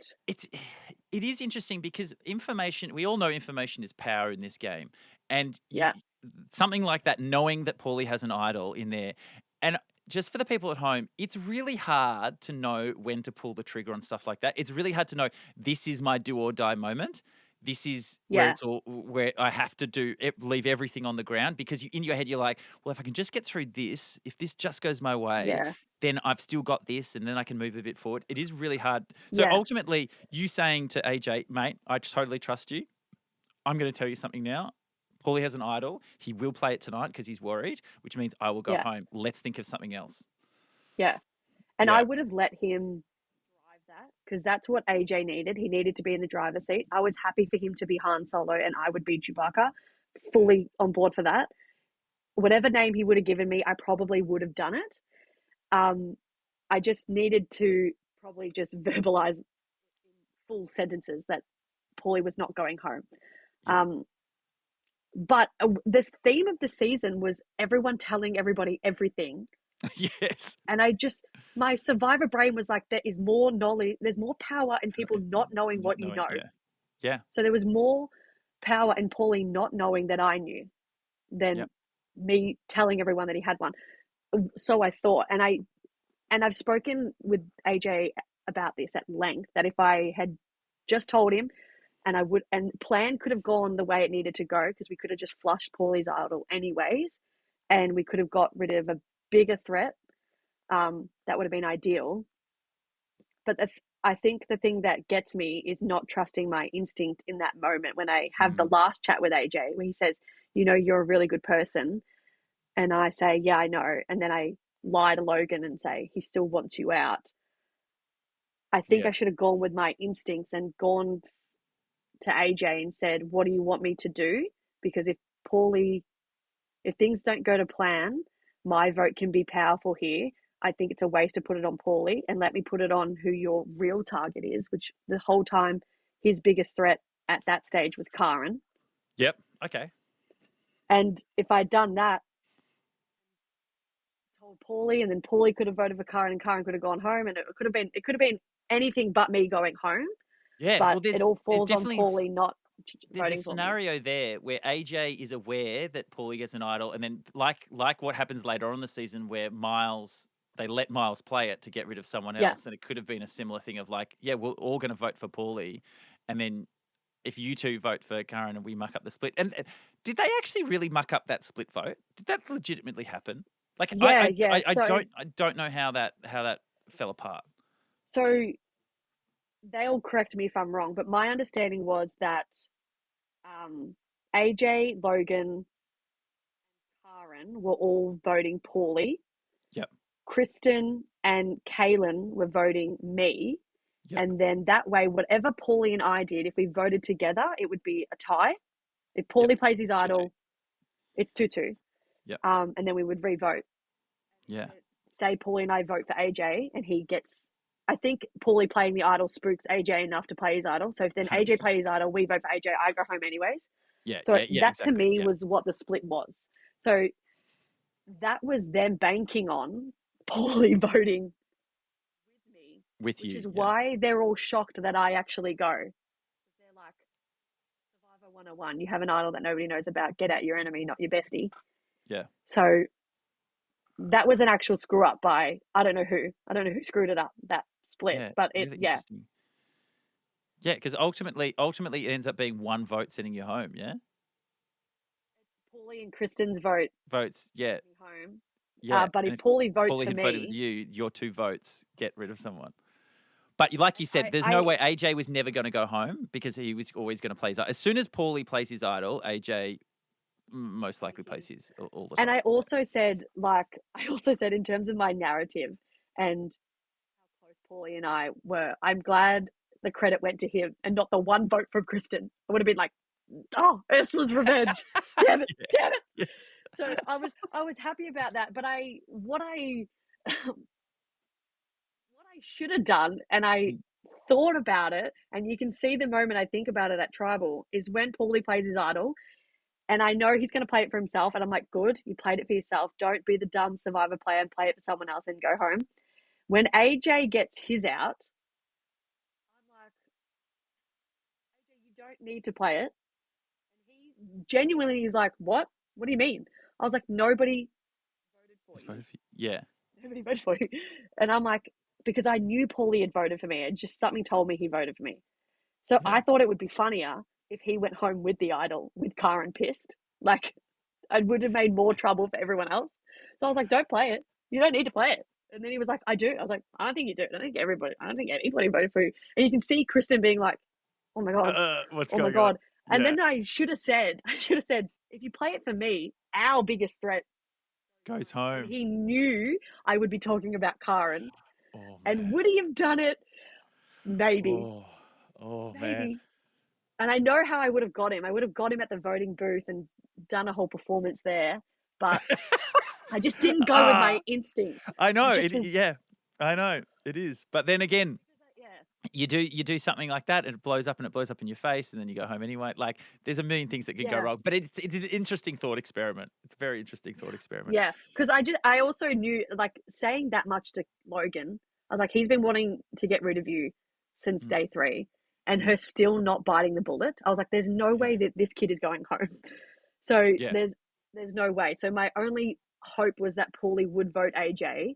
It is interesting because information. We all know information is power in this game, and Yeah. something like that, knowing that Paulie has an idol in there, and just for the people at home, it's really hard to know when to pull the trigger on stuff like that. It's really hard to know this is my do or die moment. This is where Yeah. it's all where I have to leave everything on the ground, because in your head you're like, well, if I can just get through this, if this just goes my way, Yeah. then I've still got this, and then I can move a bit forward. It is really hard. So Yeah. ultimately, you saying to AJ, mate, I totally trust you. I'm going to tell you something now. Paulie has an idol. He will play it tonight because he's worried, which means I will go Yeah. home. Let's think of something else. Yeah. And I Yeah. would have let him drive that because that's what AJ needed. He needed to be in the driver's seat. I was happy for him to be Han Solo and I would be Chewbacca, Yeah. fully on board for that. Whatever name he would have given me, I probably would have done it. Um, I just needed to probably just verbalize in full sentences that Paulie was not going home. Yeah. But this theme of the season was everyone telling everybody everything. Yes. And my survivor brain was like, there is more knowledge, there's more power in people not knowing Not what you knowing. know. Yeah. Yeah. So there was more power in Paulie not knowing that I knew Yeah. than me telling everyone that he had one. So I thought, and I've spoken with AJ about this at length, that if I had just told him and plan could have gone the way it needed to go, because we could have just flushed Paulie's idol anyways, and we could have got rid of a bigger threat. That would have been ideal. But I think the thing that gets me is not trusting my instinct in that moment when I have the Mm. last chat with AJ, where he says, you're a really good person. And I say, yeah, I know. And then I lie to Logan and say, he still wants you out. I think I Yeah. should have gone with my instincts and gone to AJ and said, what do you want me to do? Because if things don't go to plan, my vote can be powerful here. I think it's a waste to put it on Paulie and let me put it on who your real target is, which the whole time his biggest threat at that stage was Karen. Yep. Okay. And if I'd done that, told Paulie, and then Paulie could have voted for Karen, and Karen could have gone home, and it could have been anything but me going home. Yeah. But Well, it all there's falls on definitely Paulie not there's a voting for me. scenario there where AJ is aware that Paulie gets an idol, and then like what happens later on in the season where Miles they let Miles play it to get rid of someone Yeah, else, and it could have been a similar thing of like, yeah, we're all going to vote for Paulie, and then if you two vote for Karen and we muck up the split, and did they actually really muck up that split vote? Did that legitimately happen? Like yeah, yeah. I don't know how that fell apart. So they'll correct me if I'm wrong, but my understanding was that AJ, Logan, Karen were all voting Paulie. Yep. Kristen and Kaylin were voting me. Yep. And then that way, whatever Paulie and I did, if we voted together, it would be a tie. If Paulie Yep. plays his 2-2. idol, it's 2-2. Yep. And then we would re-vote. Yeah. Say Paulie and I vote for AJ and he gets, I think Paulie playing the idol spooks AJ enough to play his idol. So if then AJ 100%. plays his idol, we vote for AJ, I go home anyways. Yeah. So Yeah. that to Exactly. me Yeah. was what the split was. So that was them banking on Paulie voting with me, With which you. is Yeah. why they're all shocked that I actually go. They're like, Survivor 101, you have an idol that nobody knows about. Get out your enemy, not your bestie. Yeah. So that was an actual screw up by I don't know who. I don't know who screwed it up, that split. Yeah. But Really interesting. Yeah, because ultimately it ends up being one vote sending you home. Yeah. Paulie and Kristen's vote Votes. Yeah. home. Yeah. But And if if Paulie votes Paulie for had voted with me, you, your two votes get rid of someone. But like you said, there's no I way AJ was never going to go home because he was always going to play his idol. As soon as Paulie plays his idol, AJ most likely plays his all the and time. I also said in terms of my narrative and how close Paulie and I were, I'm glad the credit went to him and not the one vote from Kristen. I would have been like, oh, Ursula's revenge. Damn it, Yes. damn it. Yes. So I was happy about that. But what I should have done, and I thought about it, and you can see the moment I think about it at Tribal, is when Paulie plays his idol, and I know he's going to play it for himself, and I'm like, good, you played it for yourself. Don't be the dumb Survivor player and play it for someone else and go home. When AJ gets his out, I'm like, AJ, you don't need to play it. And he genuinely is like, what? What do you mean? I was like, nobody voted for you. Yeah. Nobody voted for you. And I'm like, because I knew Paulie had voted for me. And just something told me he voted for me. So Yeah. I thought it would be funnier if he went home with the idol, with Karen pissed. Like, I would have made more trouble for everyone else. So I was like, don't play it. You don't need to play it. And then he was like, I do. I was like, I don't think you do. I don't think anybody voted for you. And you can see Kristen being like, oh my God, What's oh my going on? God. And Yeah. then I should have said, if you play it for me, our biggest threat. Goes And home. he knew I would be talking about Karen. Oh And man. would he have done it? Maybe. Oh. Oh man. Maybe. And I know how I would have got him. I would have got him at the voting booth and done a whole performance there. But I just didn't go with my instincts. I know. I just was, Yeah. I know. It is. But then again, yeah, you do something like that and it blows up in your face and then you go home anyway. Like there's a million things that could go yeah, wrong. But it's an interesting thought experiment. It's a very interesting thought experiment. yeah. Because I also knew, like, saying that much to Logan, I was like, he's been wanting to get rid of you since Mm, day 3, and mm, her still not biting the bullet. I was like, there's no yeah. way that this kid is going home. So Yeah. there's no way. So my only hope was that Paulie would vote AJ,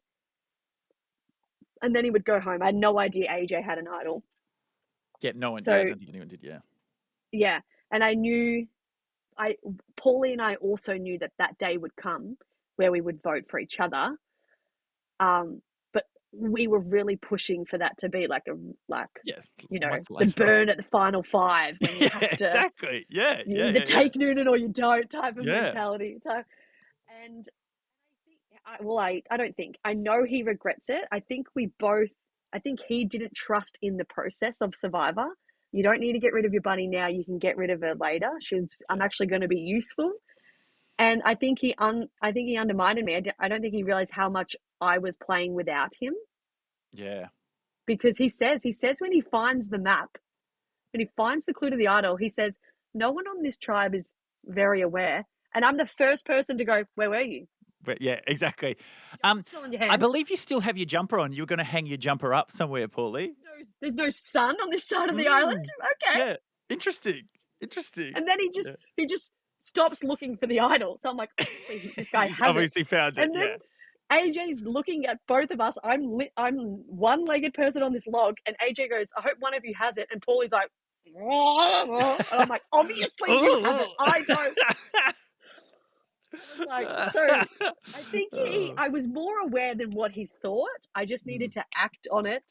and then he would go home. I had no idea AJ had an idol. Yeah. No one. Yeah. I So don't think anyone did. Yeah. yeah, and I knew Paulie and I also knew that that day would come where we would vote for each other. But we were really pushing for that to be like Yeah. the Much later on. burn at the final 5 when you Yeah. have to Exactly. Yeah. you Yeah. either Yeah. Yeah. take Noonan or you don't type of Yeah. mentality. So, and I don't think I know he regrets it. I think he didn't trust in the process of Survivor. You don't need to get rid of your bunny now. You can get rid of her later. I'm Yeah. actually going to be useful. And I think he undermined me. I don't think he realized how much I was playing without him Yeah. because he says when he finds the map, when he finds the clue to the idol, he says, "No one on this tribe is very aware." And I'm the first person to go, "Where were you? But yeah, exactly. Jumper's still in your I hand. believe you still have your jumper on. You're going to hang your jumper up somewhere, Paulie. There's no sun on this side of the island." Mm. Okay. Yeah. Interesting. Interesting. And then he Yeah. just he just stops looking for the idol. So I'm like, obviously this guy He's has it. obviously found it. And then Yeah. AJ's looking at both of us. I'm one-legged person on this log, and AJ goes, "I hope one of you has it." And Paulie's like, and I'm like, "Obviously you have it. Ooh. I don't." I was like, so I think Oh. I was more aware than what he thought. I just needed Mm. to act on it,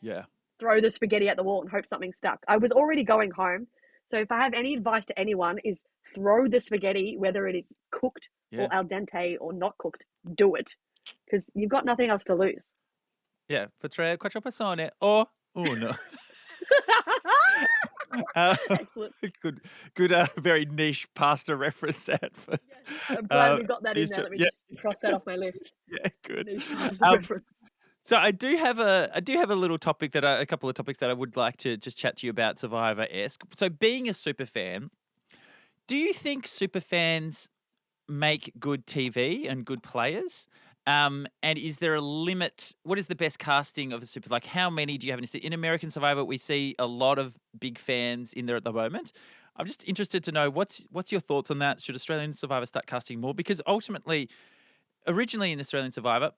Yeah. throw the spaghetti at the wall and hope something stuck. I was already going home. So if I have any advice to anyone is throw the spaghetti, whether it is cooked Yeah. or al dente or not cooked, do it. Because you've got nothing else to lose. Yeah. Potrei 4 persone o uno. Uh, Excellent. good, good, very niche pasta reference that for Yes. I'm glad we got that the in there. Let me Yeah, just cross that off my list. yeah, good. Niche pasta Um, reference. so I do have a little topic a couple of topics that I would like to just chat to you about Survivor esque. So being a super fan, do you think super fans make good TV and good players? And is there a limit? What is the best casting of a super? Like, how many do you have in American Survivor? We see a lot of big fans in there at the moment. I'm just interested to know what's your thoughts on that? Should Australian Survivor start casting more? Because ultimately, originally in Australian Survivor,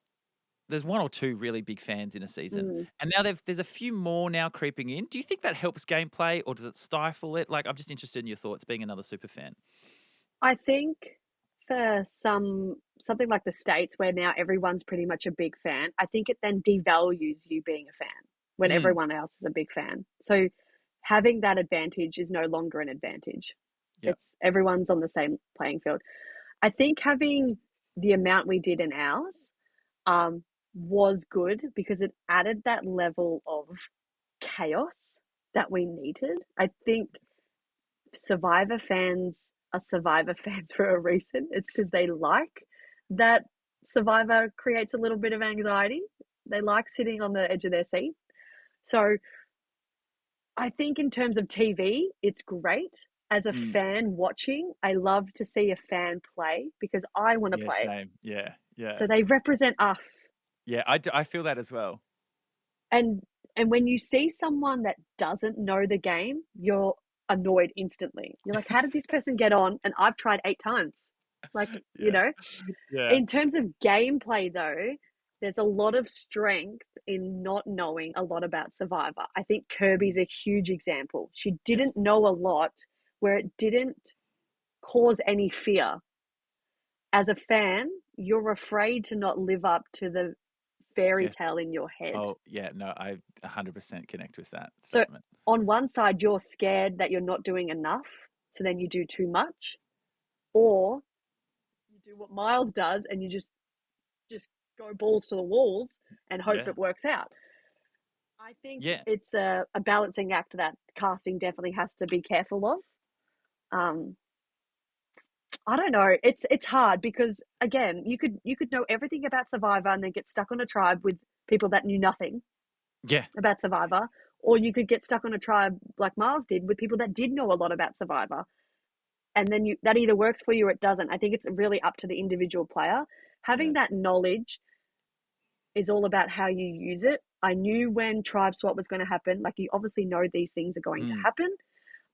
there's one or two really big fans in a season, Mm. and now there's a few more now creeping in. Do you think that helps gameplay, or does it stifle it? Like, I'm just interested in your thoughts, being another super fan. I think for something like the States where now everyone's pretty much a big fan, I think it then devalues you being a fan when Mm, everyone else is a big fan. So having that advantage is no longer an advantage. yep. It's everyone's on the same playing field. I think having the amount we did in ours um, was good because it added that level of chaos that we needed. I think Survivor fans are Survivor fans for a reason. It's because they like that Survivor creates a little bit of anxiety. They like sitting on the edge of their seat. So I think in terms of TV, it's great. As a Mm. fan watching, I love to see a fan play because I want to Yeah, play. same. Yeah, yeah. So they represent us. Yeah, I feel that as well. And and when you see someone that doesn't know the game, you're annoyed instantly. You're like, how did this person get on? And I've tried 8 times. Like, Yeah, yeah. in terms of gameplay though, there's a lot of strength in not knowing a lot about Survivor. I think Mm, Kirby's a huge example. She yes. didn't know a lot where it didn't cause any fear. As a fan, you're afraid to not live up to the fairy Yes. tale in your head. Oh, yeah, no, I 100% connect with that So statement. on one side, you're scared that you're not doing enough, so then you do too much, or you do what Miles does and you just go balls to the walls and hope Yeah. it works out. I think Yeah. it's a balancing act that casting definitely has to be careful of. Um, I don't know. It's hard because again, you could know everything about Survivor and then get stuck on a tribe with people that knew nothing Yeah. about Survivor, or you could get stuck on a tribe like Miles did with people that did know a lot about Survivor. And then that either works for you or it doesn't. I think it's really up to the individual player. Yeah. Having that knowledge is all about how you use it. I knew when tribe swap was going to happen. Like, you obviously know these things are going to Mm, happen.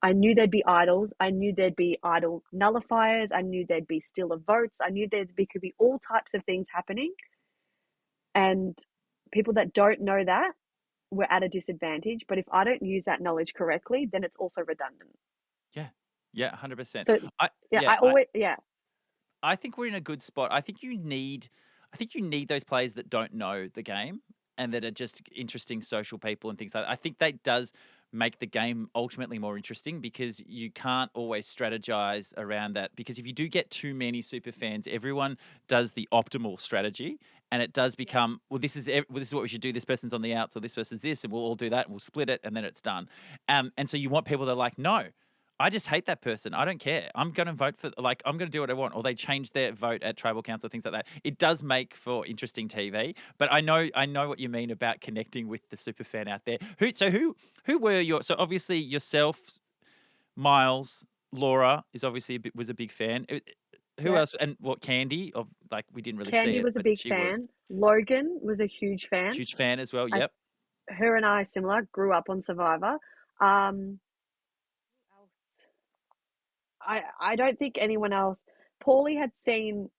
I knew there'd be idols. I knew there'd be idol nullifiers. I knew there'd be steal of votes. I knew could be all types of things happening. And people that don't know that were at a disadvantage. But if I don't use that knowledge correctly, then it's also redundant. yeah. Yeah, 100%. So I yeah, yeah, yeah. I think we're in a good spot. I think you need those players that don't know the game and that are just interesting social people and things like that. I think that does make the game ultimately more interesting because you can't always strategize around that. Because if you do get too many super fans, everyone does the optimal strategy, and it does Yeah. become, well, this is what we should do. This person's on the outs, or this person's this, and we'll all do that, and we'll split it, and then it's done. And so you want people that are like, no, I just hate that person. I don't care. I'm going to vote for, like, I'm going to do what I want. Or they change their vote at tribal council, things like that. It does make for interesting TV. But I know what you mean about connecting with the super fan out there. Who were your? So obviously yourself, Miles, Laura is obviously was a big fan. Who Yeah. else? And what Candy of like we didn't really see Candy it, was a but big she was fan. Logan was a huge fan. huge fan as well. I, Yep. her and I similar, grew up on Survivor. Who else? I don't think anyone else. Paulie had seen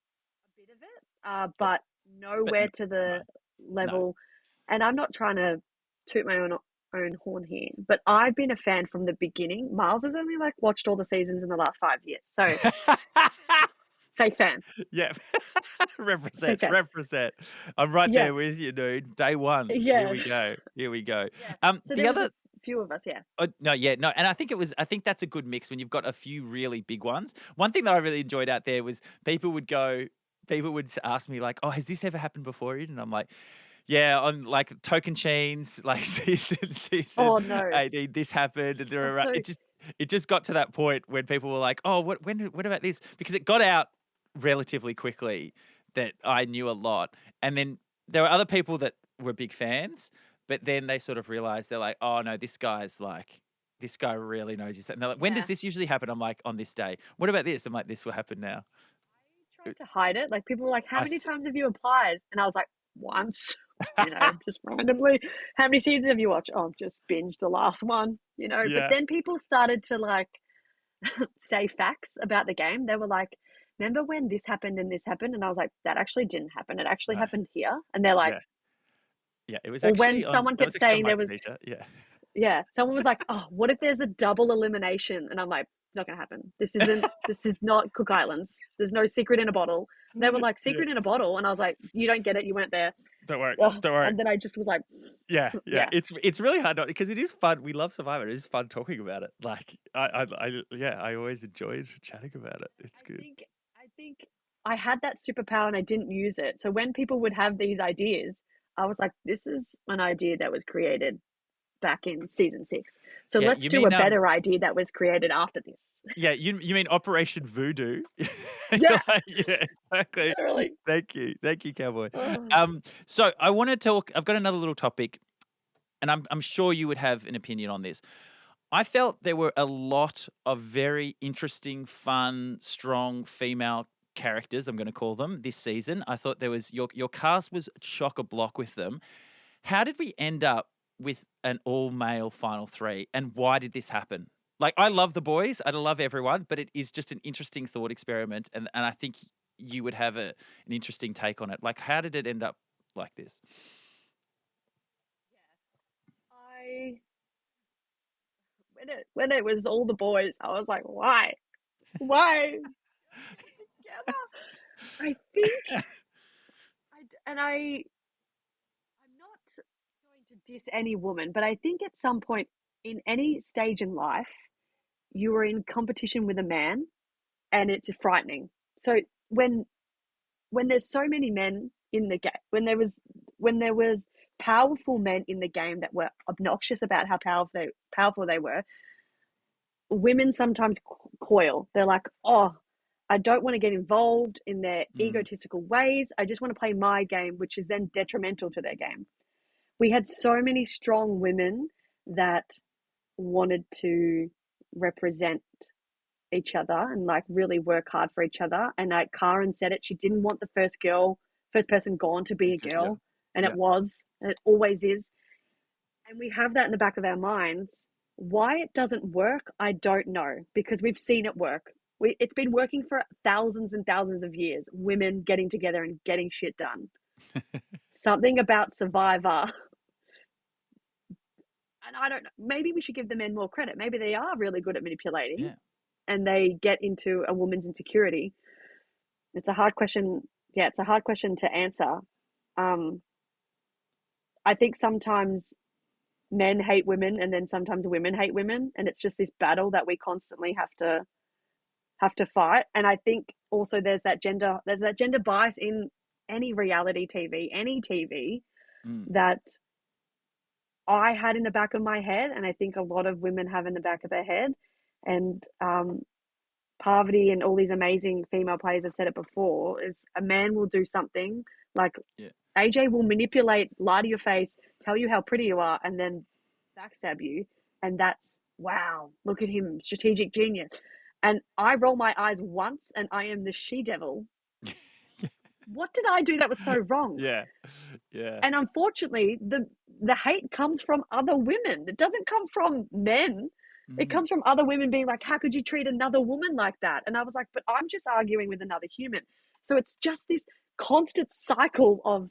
a bit of it, Yep. but But nowhere to no, the no. level. And I'm not trying to toot my own horn here, but I've been a fan from the beginning. Miles has only like watched all the seasons in the last 5 years, so fake fan, Yeah. fake Represent, fan. represent. I'm right Yeah, there with you, dude. Day one. Here yeah, we go. Here we go. yeah. So The there was other a few of us, yeah, no, yeah, no, and I think that's a good mix when you've got a few really big ones. One thing that I really enjoyed out there was people would ask me like, "Oh, has this ever happened before?" And I'm like, "Yeah, on like Token Chains, like season oh no. 18, this happened." And Also, it just got to that point when people were like, "Oh, what about this?" Because it got out relatively quickly that I knew a lot, and then there were other people that were big fans, but then they sort of realized they're like, "Oh no, this guy really knows his stuff." And they're like, "When does yeah, this usually happen?" I'm like, "On this day." What about this? I'm like, "This will happen now." tried to hide it. Like people were like, "How I many s- times have you applied?" And I was like, "Once." Just randomly. How many seasons have you watched? Oh, just binge the last one, But yeah, then people started to like say facts about the game. They were like, remember when this happened and this happened? And I was like, that actually didn't happen. It actually no, happened here. And they're like, yeah, yeah. It was or when actually on. someone That kept was actually on saying my there was, feature. Yeah. yeah, someone was like, oh, what if there's a double elimination? And I'm like, not going to happen. This is not Cook Islands. There's no secret in a bottle. They were like, Yeah. secret in a bottle. And I was like, you don't get it. You weren't there. Don't worry. Ugh. Don't worry. And then I just was like, Yeah, yeah. yeah, It's really hard not because it is fun. We love Survivor. It is fun talking about it. Like yeah, I always enjoyed chatting about it. It's I good. think I think I had that superpower and I didn't use it. So when people would have these ideas, I was like, this is an idea that was created back in season 6. So Yeah, let's you do a mean better idea that was created after this. yeah, you mean Operation Voodoo? You're Yeah, like, yeah, exactly. literally. Thank you, cowboy. Oh, So I want to talk. I've got another little topic, and I'm sure you would have an opinion on this. I felt there were a lot of very interesting, fun, strong female characters. I'm going to call them this season. I thought there was your cast was chock a block with them. How did we end up with an all male final three, and why did this happen? Like, I love the boys, I love everyone, but it is just an interesting thought experiment, and I think you would have an interesting take on it. Like, how did it end up like this? I when it was all the boys, I was like, why? Why together? I think I'm not going to diss any woman, but I think at some point in any stage in life, you are in competition with a man and it's frightening. So when when there's so many men in the game, when there was powerful men in the game that were obnoxious about how powerful they were, women sometimes coil. They're like, "Oh, I don't want to get involved in their Mm, egotistical ways. I just want to play my game," which is then detrimental to their game. We had so many strong women that wanted to represent each other and like really work hard for each other. And like Karen said it, she didn't want the first person gone to be a yeah, girl. And it yeah. was, and it always is. And we have that in the back of our minds. Why it doesn't work, I don't know, because we've seen it work. It's been working for thousands and thousands of years, women getting together and getting shit done. Something about Survivor, and I don't know, maybe we should give the men more credit. Maybe they are really good at manipulating Yeah. and they get into a woman's insecurity. It's a hard question. Yeah, it's a hard question to answer. Um, I think sometimes men hate women and then sometimes women hate women, and it's just this battle that we constantly have to fight. And I think also there's that gender bias in any reality TV, any TV Mm. that I had in the back of my head, and I think a lot of women have in the back of their head, and Parvati and all these amazing female players have said it before, is a man will do something like Yeah. AJ will manipulate, lie to your face, tell you how pretty you are, and then backstab you. And that's, wow, look at him, strategic genius. And I roll my eyes once and I am the she-devil. What did I do that was so wrong? Yeah. Yeah. And unfortunately, the hate comes from other women. It doesn't come from men. It Mm. comes from other women being like, how could you treat another woman like that? And I was like, but I'm just arguing with another human. So it's just this constant cycle of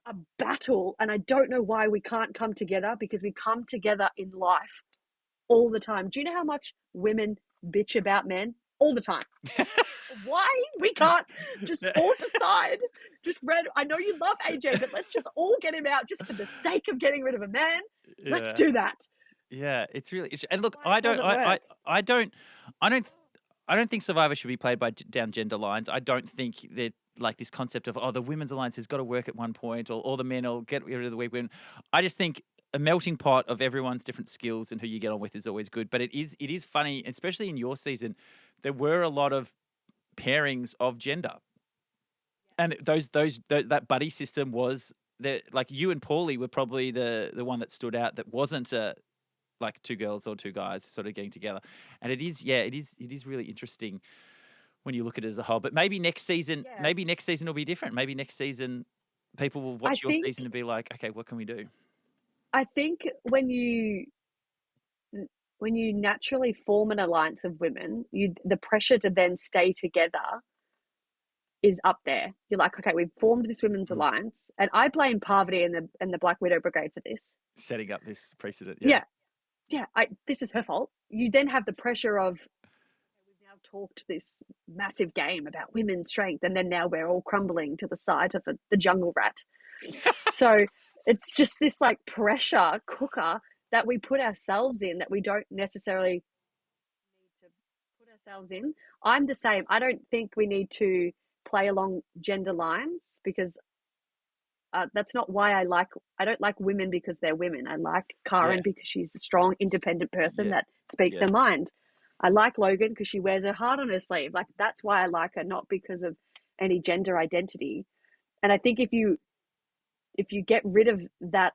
a battle. And I don't know why we can't come together, because we come together in life all the time. Do you know how much women bitch about men all the time? Why we can't just all decide, I know you love AJ, but let's just all get him out just for the sake of getting rid of a man. Let's Yeah. do that. Yeah, it's really and look, Why it doesn't work. I don't, I don't, I don't think Survivor should be played by down gender lines. I don't think that like this concept of the women's alliance has got to work at one point, or all the men will get rid of the weak women. I just think a melting pot of everyone's different skills and who you get on with is always good. But it is funny, especially in your season, there were a lot of pairings of gender, and that buddy system was that, like, you and Paulie were probably the one that stood out that wasn't a like two girls or two guys sort of getting together. And it is really interesting when you look at it as a whole. But Yeah. maybe next season will be different. Maybe next season people will I watch your think season and be like, okay, what can we do? I think when you naturally form an alliance of women, the pressure to then stay together is up there. You're like, okay, we've formed this women's Mm. alliance, and I blame Parvati and the Black Widow Brigade for this. Setting up this precedent. Yeah. Yeah, yeah, this is her fault. You then have the pressure of, we've now talked this massive game about women's strength, and then now we're all crumbling to the side of the jungle rat. So it's just this like pressure cooker that we put ourselves in, that we don't necessarily need to put ourselves in. I'm the same. I don't think we need to play along gender lines, because that's not why I don't like women because they're women. I like Karen Yeah. because she's a strong, independent person Yeah. that speaks Yeah. her mind. I like Logan because she wears her heart on her sleeve. Like, that's why I like her, not because of any gender identity. And I think if you get rid of that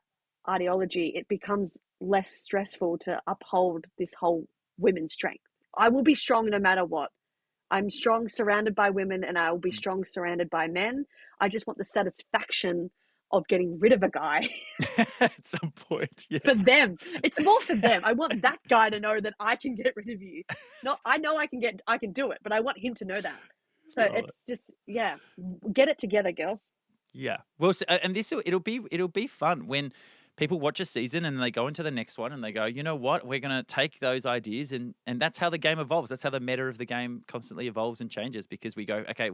ideology, it becomes less stressful to uphold this whole women's strength. I will be strong no matter what. I'm strong surrounded by women, and I will be Mm. strong surrounded by men. I just want the satisfaction of getting rid of a guy At some point. Yeah. for them. It's more for them. I want that guy to know that I can get rid of you. Not, I know I can do it, but I want him to know that. So Love it. it's just, yeah, get it together, girls. Yeah. Well, and it'll be fun when people watch a season and they go into the next one and they go, you know what, we're going to take those ideas, and that's how the game evolves. That's how the meta of the game constantly evolves and changes, because we go, okay,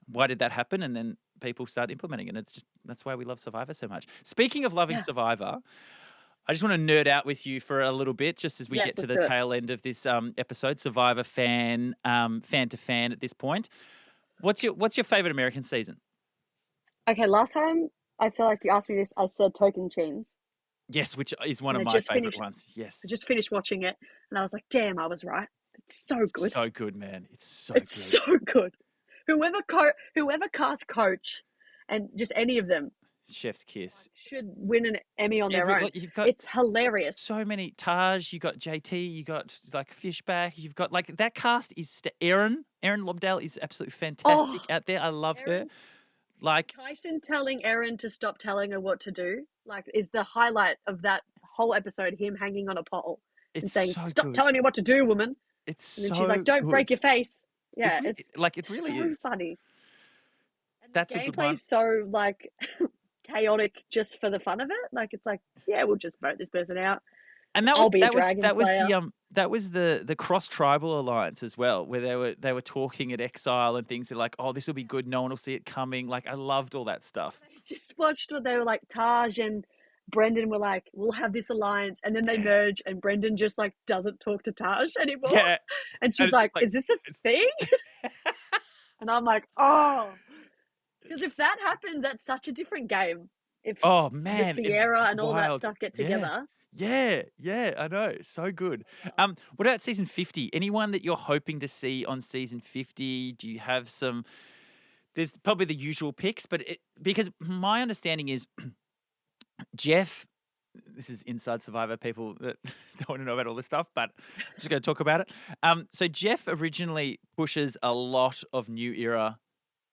why did that happen? And then people start implementing it. And that's why we love Survivor so much. Speaking of loving Yeah. Survivor, I just want to nerd out with you for a little bit, just as we Yes, get to let's the do it. tail end of this episode. Survivor fan to fan at this point. What's your favorite American season? Okay, last time I feel like you asked me this, I said Token Chains, Yes, which is one and of I my just favorite finished. ones. I Yes. just finished watching it, and I was like, "Damn, I was right. It's so good. So good, man. It's so It's good. so good." Whoever cast Coach, and just any of them, Chef's kiss. should win an Emmy on their own. Like, you've got It's hilarious. so many. Taj, you got JT, you got like Fishback, you've got like that cast is Erin. Erin Lobdell is absolutely fantastic Oh, out there. I love her. Erin, Like, Tyson telling Erin to stop telling her what to do, like, is the highlight of that whole episode. Him hanging on a pole and it's saying, so "Stop good. telling me what to do, woman." It's And then she's like, so "Don't break good. your face." It Yeah, really, it's like, it really so is. funny. And the That's a good gameplay one. is so like chaotic just for the fun of it. Like, it's like, yeah, we'll just vote this person out. And that was I'll be a that was dragon that was slayer. the cross tribal alliance as well, where they were talking at Exile and things. They're like, oh, this will be good. No one will see it coming. Like, I loved all that stuff. I just watched what they were like. Taj and Brendan were like, "We'll have this alliance," and then they merge, and Brendan just like doesn't talk to Taj anymore. Yeah, And and she's it's like, just like "Is this a it's thing?" And I'm like, "Oh," because if it's that happens, that's such a different game. if Oh the man, Sierra and all that wild. stuff get Yeah. together. Yeah, yeah, I know. So good. What about season 50? Anyone that you're hoping to see on season 50? Do you have some there's probably the usual picks, but because my understanding is Jeff, this is inside Survivor people that don't want to know about all this stuff, but I'm just going to talk about it. So Jeff originally pushes a lot of new era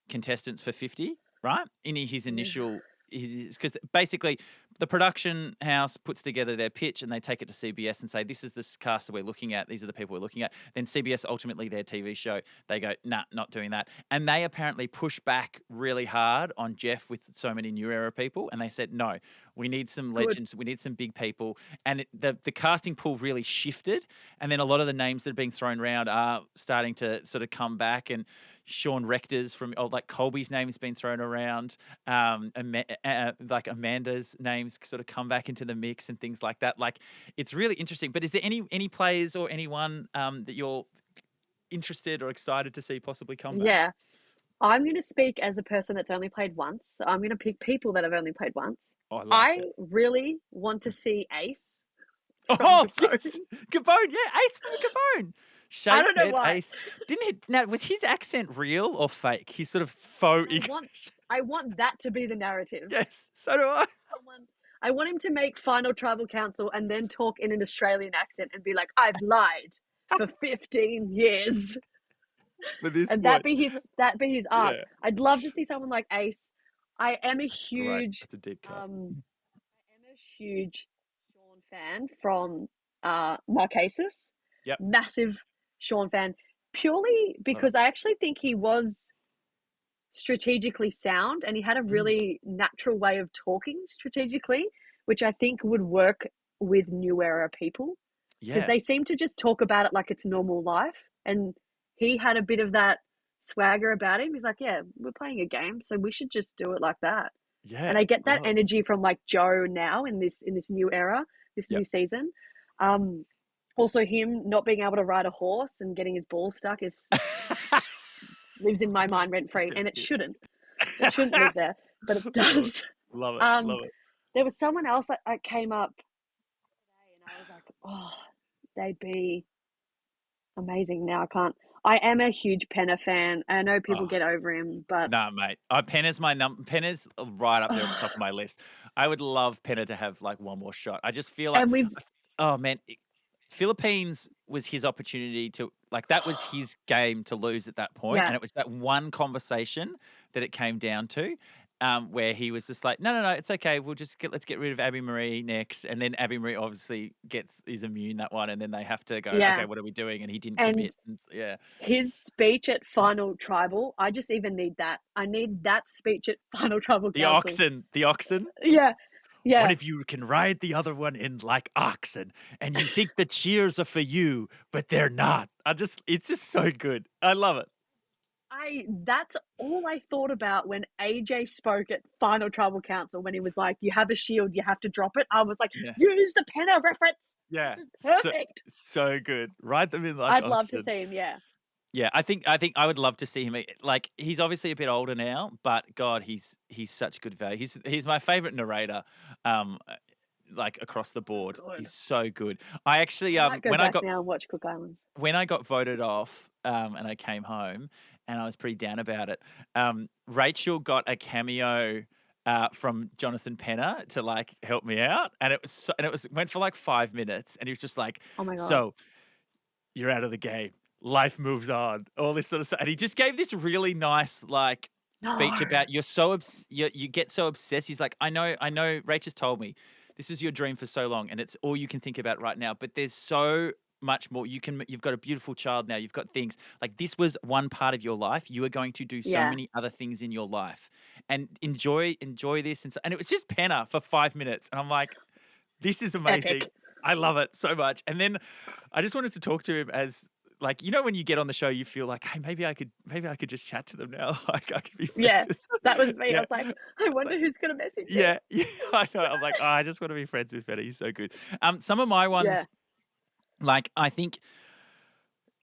contestants for 50, right? In his Yeah. initial, because basically the production house puts together their pitch and they take it to CBS and say, this is the cast that we're looking at. These are the people we're looking at. Then CBS, ultimately their TV show, they go, nah, not doing that. And they apparently push back really hard on Jeff with so many new era people. And they said, no, we need some Good. legends. We need some big people. And the casting pool really shifted. And then a lot of the names that are being thrown around are starting to sort of come back. And Sean Rector's from, like Colby's name has been thrown around. Like Amanda's names sort of come back into the mix and things like that. Like, it's really interesting. But is there any players or anyone that you're interested or excited to see possibly come back? Yeah. I'm going to speak as a person that's only played once. So I'm going to pick people that have only played once. Oh, I like I it. really want to see Ace from Oh Capone. yes, Gabon. Yeah, Ace from Gabon. I don't know Shapehead why. Ace. Didn't he? Now, was his accent real or fake? He's sort of faux I want English. I want that to be the narrative. Yes, so do I. Someone I want him to make Final Tribal Council and then talk in an Australian accent and be like, I've lied for 15 years. But this And point, that be his arc. yeah, I'd love to see someone like Ace. I am a that's great. huge That's a deep cut. I am a huge Sean fan from Marquesas. Yep, Massive Sean fan. Purely love it. because I actually think he was strategically sound and he had a Mm, really natural way of talking strategically, which I think would work with new era people because yeah, they seem to just talk about it like it's normal life. And he had a bit of that swagger about him. He's like, yeah, we're playing a game, so we should just do it like that. And yeah, I get that love it. energy from like Joe now in this new era, this Yep. new season. Um, Also, him not being able to ride a horse and getting his ball stuck is lives in my mind rent His free, and best it gift. shouldn't. It shouldn't live there, but it Love it. does. Love it. Um, Love it. there was someone else that came up today, and I was like, oh, they'd be amazing. Now I can't. I am a huge Penner fan. I know people Oh, get over him, but nah, mate. Penna's my Penna's right up there at the top of my list. I would love Penna to have like one more shot. I just feel like, and we've oh man, Philippines was his opportunity to like that was his game to lose at that point, yeah, and it was that one conversation that it came down to, where he was just like, no, no, no, it's okay. Let's get rid of Abby Marie next, and then Abby Marie obviously is immune that one, and then they have to go, okay, yeah, what are we doing? And he didn't and commit. And yeah, his speech at Final Tribal, I just even need that. I need that speech at Final Tribal Council. the oxen. Yeah, One yeah. of you can ride the other one in like oxen, and you think the cheers are for you, but they're not. It's just so good. I love it. That's all I thought about when AJ spoke at Final Tribal Council when he was like, you have a shield, you have to drop it. I was like, Yeah. use the Penner reference. This Yeah. is So perfect. so good. Ride them in like I'd love to oxen. see him, yeah. Yeah, I think I would love to see him. Like he's obviously a bit older now, but God, he's such good value. He's my favorite narrator, um, uh, like across the So board. good. He's so good. I actually I might go back now and watch Cook Islands. when I got voted off, and I came home, and I was pretty down about it. Rachel got a cameo. From Jonathan Penner to like help me out, and it was went for like 5 minutes, and he was just like, Oh my God. "So you're out of the game. Life moves on. All this sort of stuff. And he just gave this really nice like speech No. about you get so obsessed. He's like, I know. Rachel's told me this was your dream for so long, and it's all you can think about right now. But there's so much more. You've got a beautiful child now. You've got things like this was one part of your life. You are going to do so Yeah. many other things in your life, and enjoy this. And it was just Penner for 5 minutes, and I'm like, this is amazing. Epic. I love it so much. And then I just wanted to talk to him as like, when you get on the show, you feel like, hey, maybe I could just chat to them now. Like I could be friends Yeah. with That was them. me. I Yeah. was like, I It's wonder like, who's going to message me. yeah, yeah, I know. I'm like, oh, I just want to be friends with Betty. He's so good. Some of my Yeah. ones, like I think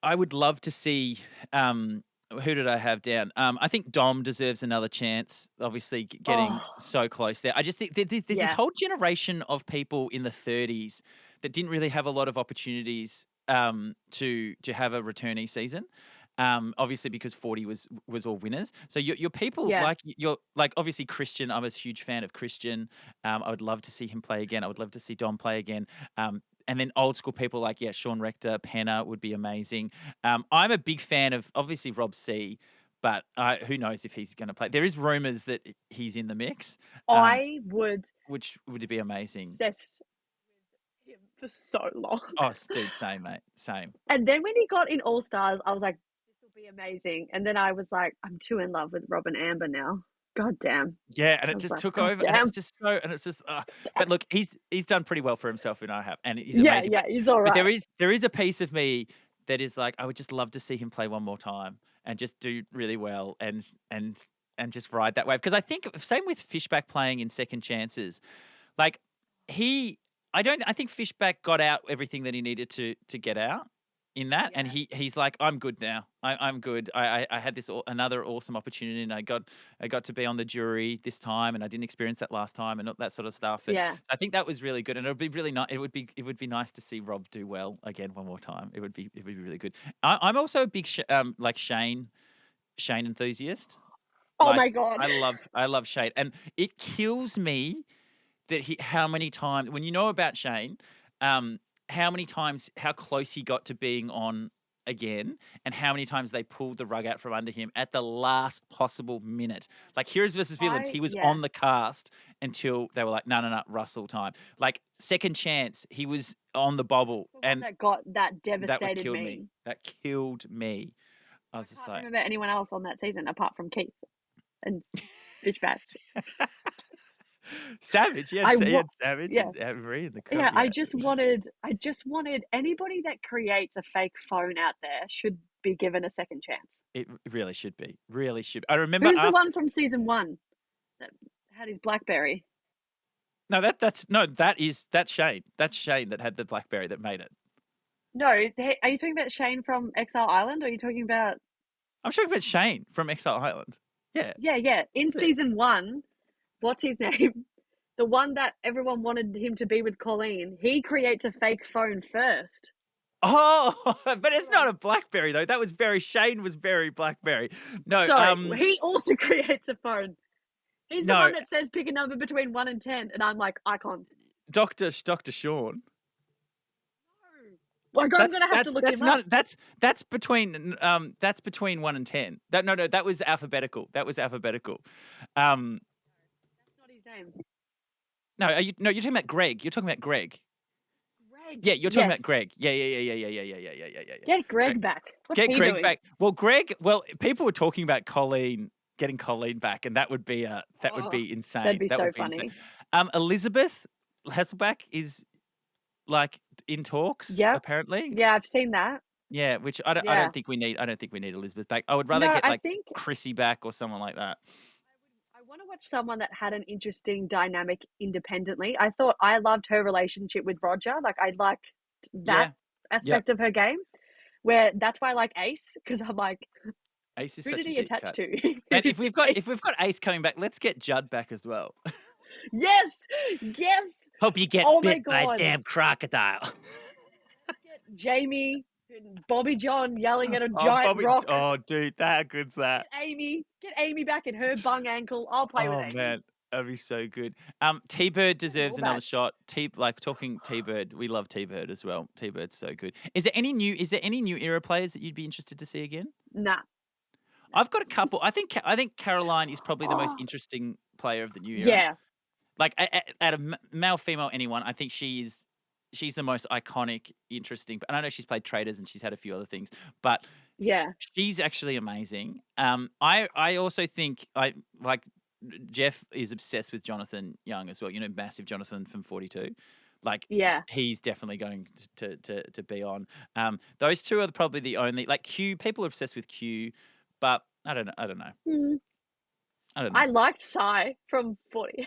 I would love to see Who did I have down? I think Dom deserves another chance. Obviously, getting Oh, so close there. I just think there's this yeah, whole generation of people in the 30s that didn't really have a lot of opportunities to have a returnee season. Obviously, because 40 was all winners. So your people yeah. like you're like obviously Christian. I was a huge fan of Christian. I would love to see him play again. I would love to see Dom play again. And then old school people like Sean Rector, Penner would be amazing. I'm a big fan of obviously Rob C, but who knows if he's going to play? There is rumors that he's in the mix, um, I would which would be amazing. obsessed with him for so long. Oh, dude, same mate, same. And then when he got in All Stars, I was like, this will be amazing. And then I was like, I'm too in love with Robin Amber now. God damn. Yeah, and I it was just like, took God over, and it's damn. just so, and it's just. But look, he's done pretty well for himself in IHAP, and he's Yeah, amazing. yeah, he's all But right. there is a piece of me that is like, I would just love to see him play one more time and just do really well, and just ride that wave. Because I think same with Fishback playing in second chances. Like he, I think Fishback got out everything that he needed to get out in that, and Yeah, he's like, I'm good now. I'm good. I had this another awesome opportunity, and I got to be on the jury this time, and I didn't experience that last time, and all that sort of stuff. And yeah. so I think that was really good, and it would be really nice. It would be nice to see Rob do well again one more time. It would be really good. I'm also a big like Shane enthusiast. Oh my Like God. I love Shane, and it kills me that how many times when you know about Shane, how many times how close he got to being on again, and how many times they pulled the rug out from under him at the last possible minute. Like Heroes versus Villains, he was Yeah. on the cast until they were like, no, no, no, Russell time. Like Second Chance, he was on the bobble, The one and that got that that was devastated killed me. me. That killed me. I I was just can't like, remember anyone else on that season apart from Keith and Fishback. Savage. I He wa- had Savage yeah. and Marie in the Yeah, yeah. I just wanted anybody that creates a fake phone out there should be given a second chance. It really should be. Really should. I remember Who's the after. one from season one that had his BlackBerry? No, that's Shane. That's Shane that had the BlackBerry that made it. No, are you talking about Shane from Exile Island, or are you talking about? I'm talking about Shane from Exile Island. Yeah. Yeah, yeah. In Yeah. season one, what's his name? The one that everyone wanted him to be with Colleen. He creates a fake phone first. Oh, but it's Hold not on. a BlackBerry though. That was very Shane was very BlackBerry. No, Sorry, he also creates a phone. He's the no, one that says pick a number between 1 and 10, and I'm like, icon. Doctor Sean. Like, I'm gonna have to look That's him up. not that's between 1 and 10. No, that was alphabetical. That was alphabetical. Um That's not his name. no, you're talking about Greg. You're talking about Greg. Greg. Yeah, you're talking about Yes. Greg. Yeah. Get Greg, Greg back. What's get he Greg doing? back. Well, people were talking about Colleen getting Colleen back, and that would Oh, be that'd insane. be That so would be insane. funny. Elizabeth Hasselback is like in talks Yep. apparently. Yeah, I've seen that. Yeah, which I Yeah. don't think we need. I don't think we need Elizabeth back. I would rather No, get I like think Chrissy back or someone like that. I want to watch someone that had an interesting dynamic independently. I thought I loved her relationship with Roger. Like, I liked that Yeah, yeah. aspect of her game, where that's why I like Ace, because I'm like, Ace is who did such a he deep attach cut. to? And if Ace. we've got Ace coming back, let's get Judd back as well. Yes, yes. Hope you get Oh my bit by a God. damn crocodile. Let's get Jamie and Bobby John yelling at a Oh, giant Bobby. rock. Oh, dude, how good's that? Get Amy back in her bung ankle. I'll play with Oh Amy. man, that'd be so good. T Bird Get them deserves all another back. shot. Like talking T Bird, we love T Bird as well. T Bird's so good. Is there any new era players that you'd be interested to see again? Nah. I've got a couple. I think Caroline is probably the most Oh, interesting player of the new era. yeah, Like out of male, female, anyone, I think she's the most iconic, interesting. And I know she's played Traders and she's had a few other things, but yeah, she's actually amazing. I also think I like Jeff is obsessed with Jonathan Young as well. You know, massive Jonathan from 42. Like yeah. he's definitely going to be on. Those two are probably the only like Q. People are obsessed with Q, but I don't know. I don't know. Hmm. I don't know. I liked Sai from 40.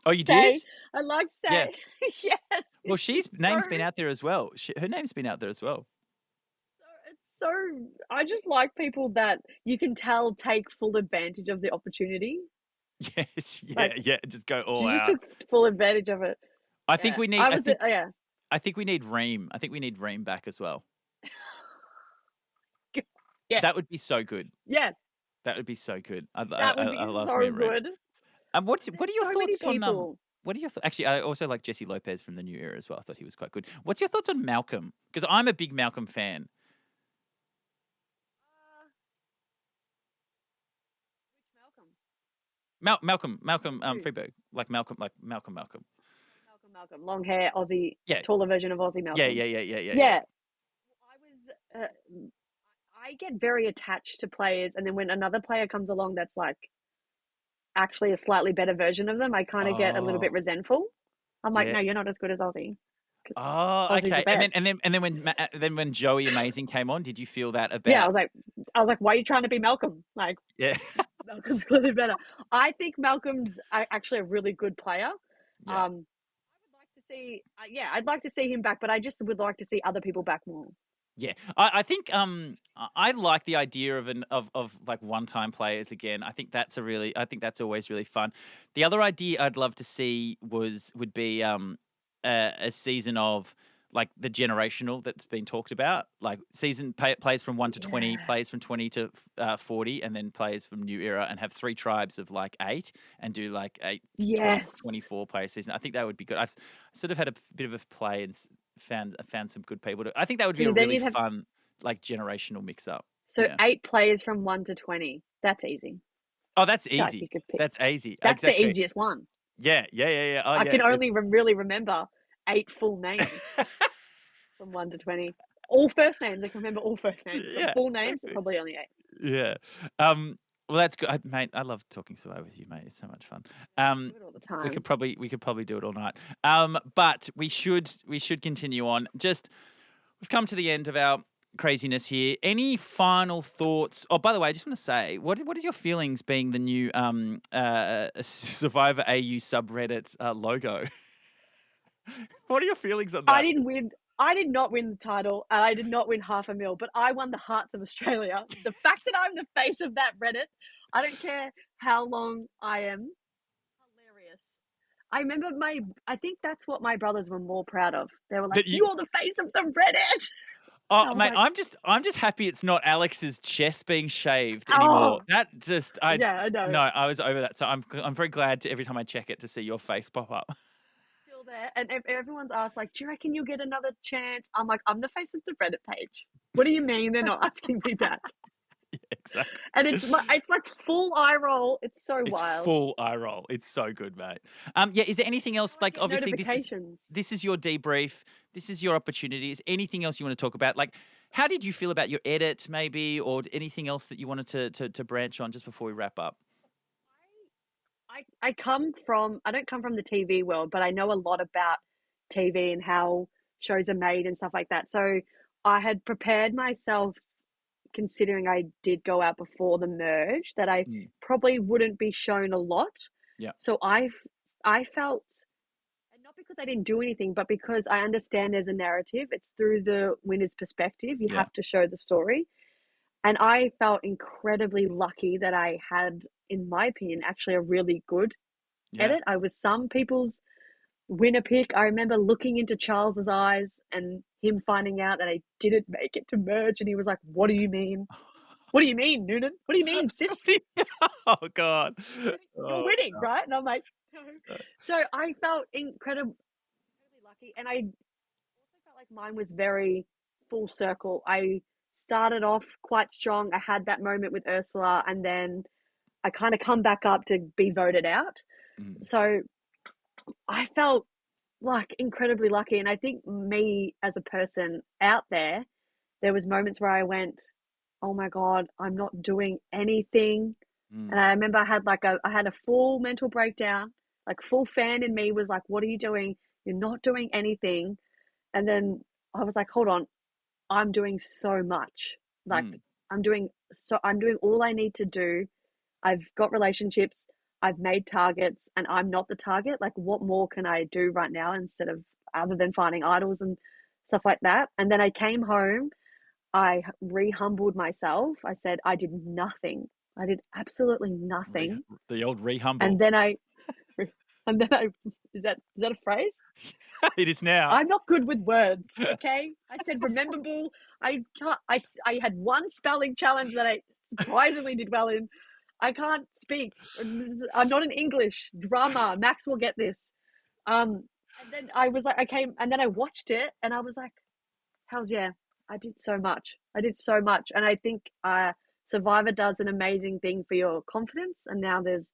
Oh, you did? Say, I liked Yeah. Say. Yes, Well, she's she's name's been out there as well. Her name's been out there as well. it's so I just like people that you can tell take full advantage of the opportunity. Yes, yeah, Like, yeah. Just go all she just out. took full advantage of it. I think Yeah. we need. I was yeah. I think we need Reem. I think we need Reem back as well. Yeah. That would be so good. Yeah. That would be so good. That would I be love me so a Reem. good. What There's are your so many thoughts on people. What are your actually? I also like Jesse Lopez from the new era as well. I thought he was quite good. What's your thoughts on Malcolm? Because I'm a big Malcolm fan. Uh, which Malcolm? Malcolm Who? Freeberg, like Malcolm. Malcolm. Long hair, Aussie, Yeah, taller version of Aussie yeah, Malcolm. yeah, yeah, yeah, yeah, yeah. Yeah. I get very attached to players, and then when another player comes along that's like actually a slightly better version of them, I kind of get a little bit Oh, resentful. I'm like, yeah. no, you're not as good as Aussie. Oh, Aussie's the okay. best. And then then when Joey Amazing came on, did you feel that Yeah, about? I was like, why are you trying to be Malcolm? Like, Yeah, Malcolm's clearly better. I think Malcolm's actually a really good player. yeah. I would like to see, yeah, I'd like to see him back, but I just would like to see other people back more. Yeah, I think I like the idea of of like one time players again. I think that's always really fun. The other idea I'd love to see would be a season of like the generational that's been talked about, like plays from 1 to 20, Yeah. plays from 20 to 40, and then plays from new era, and have three tribes of like eight, and do like eight Yes. 24 player season. I think that would be good. I've sort of had a bit of a play and found some good people. I think that would be See, a then really you'd have fun like generational mix up. so Yeah. 8 players from 1 to 20. That's easy. Oh, that's Feel like you easy. could pick. That's easy. That's the Exactly. easiest one. Yeah. Yeah. Yeah. Yeah. Oh, I yeah. can only really remember 8 full names from 1 to 20. All first names. I can remember all first names, but Yeah. full names, Exactly. probably only 8. Yeah. Well, that's good, mate. I love talking Survivor with you, mate. It's so much fun. Do it all the We time. could probably do it all night. But we should continue on. Just we've come to the end of our craziness here. Any final thoughts? Oh, by the way, I just want to say, what is your feelings being the new Survivor AU subreddit logo? What are your feelings on I that? didn't win. I did not win the title, and I did not win half a mil, but I won the hearts of Australia. The fact that I'm the face of that Reddit, I don't care how long I am. Hilarious. I remember I think that's what my brothers were more proud of. They were like, That you "You're the face of the Reddit." Oh, I was mate, like, I'm just happy it's not Alex's chest being shaved anymore. "Oh, That just I yeah, I know." No, I was over that. So I'm very glad to every time I check it to see your face pop up. Still there, and everyone's asked like, "Do you reckon you'll get another chance?" I'm like, "I'm the face of the Reddit page." What do you mean they're not asking me back? Exactly. And it's like full eye roll. It's so It's wild. full eye roll. It's so good, mate. Yeah, is there anything I else don't like get obviously notifications. this is your debrief. This is your opportunity. Is anything else you want to talk about? Like how did you feel about your edit maybe or anything else that you wanted to branch on just before we wrap up? I don't come from the TV world, but I know a lot about TV and how shows are made and stuff like that. So I had prepared myself, considering I did go out before the merge, that I Mm, probably wouldn't be shown a lot. yeah. So I felt, and not because I didn't do anything, but because I understand there's a narrative. It's through the winner's perspective. You Yeah. have to show the story. And I felt incredibly lucky that I had, in my opinion, actually a really good Yeah. edit. I was some people's winner pick. I remember looking into Charles's eyes and him finding out that I didn't make it to merge, and he was like, "What do you mean? What do you mean, Noonan? What do you mean, sis? Oh God. You're Oh winning, no. right?" And I'm like, "No." Uh, So I felt incredibly lucky, and I also felt like mine was very full circle. I started off quite strong. I had that moment with Ursula, and then I kind of come back up to be voted out. mm, So I felt like incredibly lucky. And I think me as a person out there was moments where I went, "Oh my God, I'm not doing anything." And mm, I remember I had a full mental breakdown, like full fan in me was like, "What are you doing? You're not doing anything." And then I was like, "Hold on, I'm doing so much. Like mm, I'm doing all I need to do. I've got relationships, I've made targets, and I'm not the target. Like, what more can I do right now instead of other than finding idols and stuff like that?" And then I came home. I re-humbled myself. I said I did nothing. I did absolutely Re nothing. the old And re-humble. then I and then I is that a phrase? It is now. I'm not good with words, okay? I said rememberable. I can't I had one spelling challenge that I surprisingly did well in. I can't speak. I'm not in English. Drama. Max will get this. And then I was like, I came and then I watched it and I was like, hells yeah, I did so much. I did so much. And I think Survivor does an amazing thing for your confidence. And now there's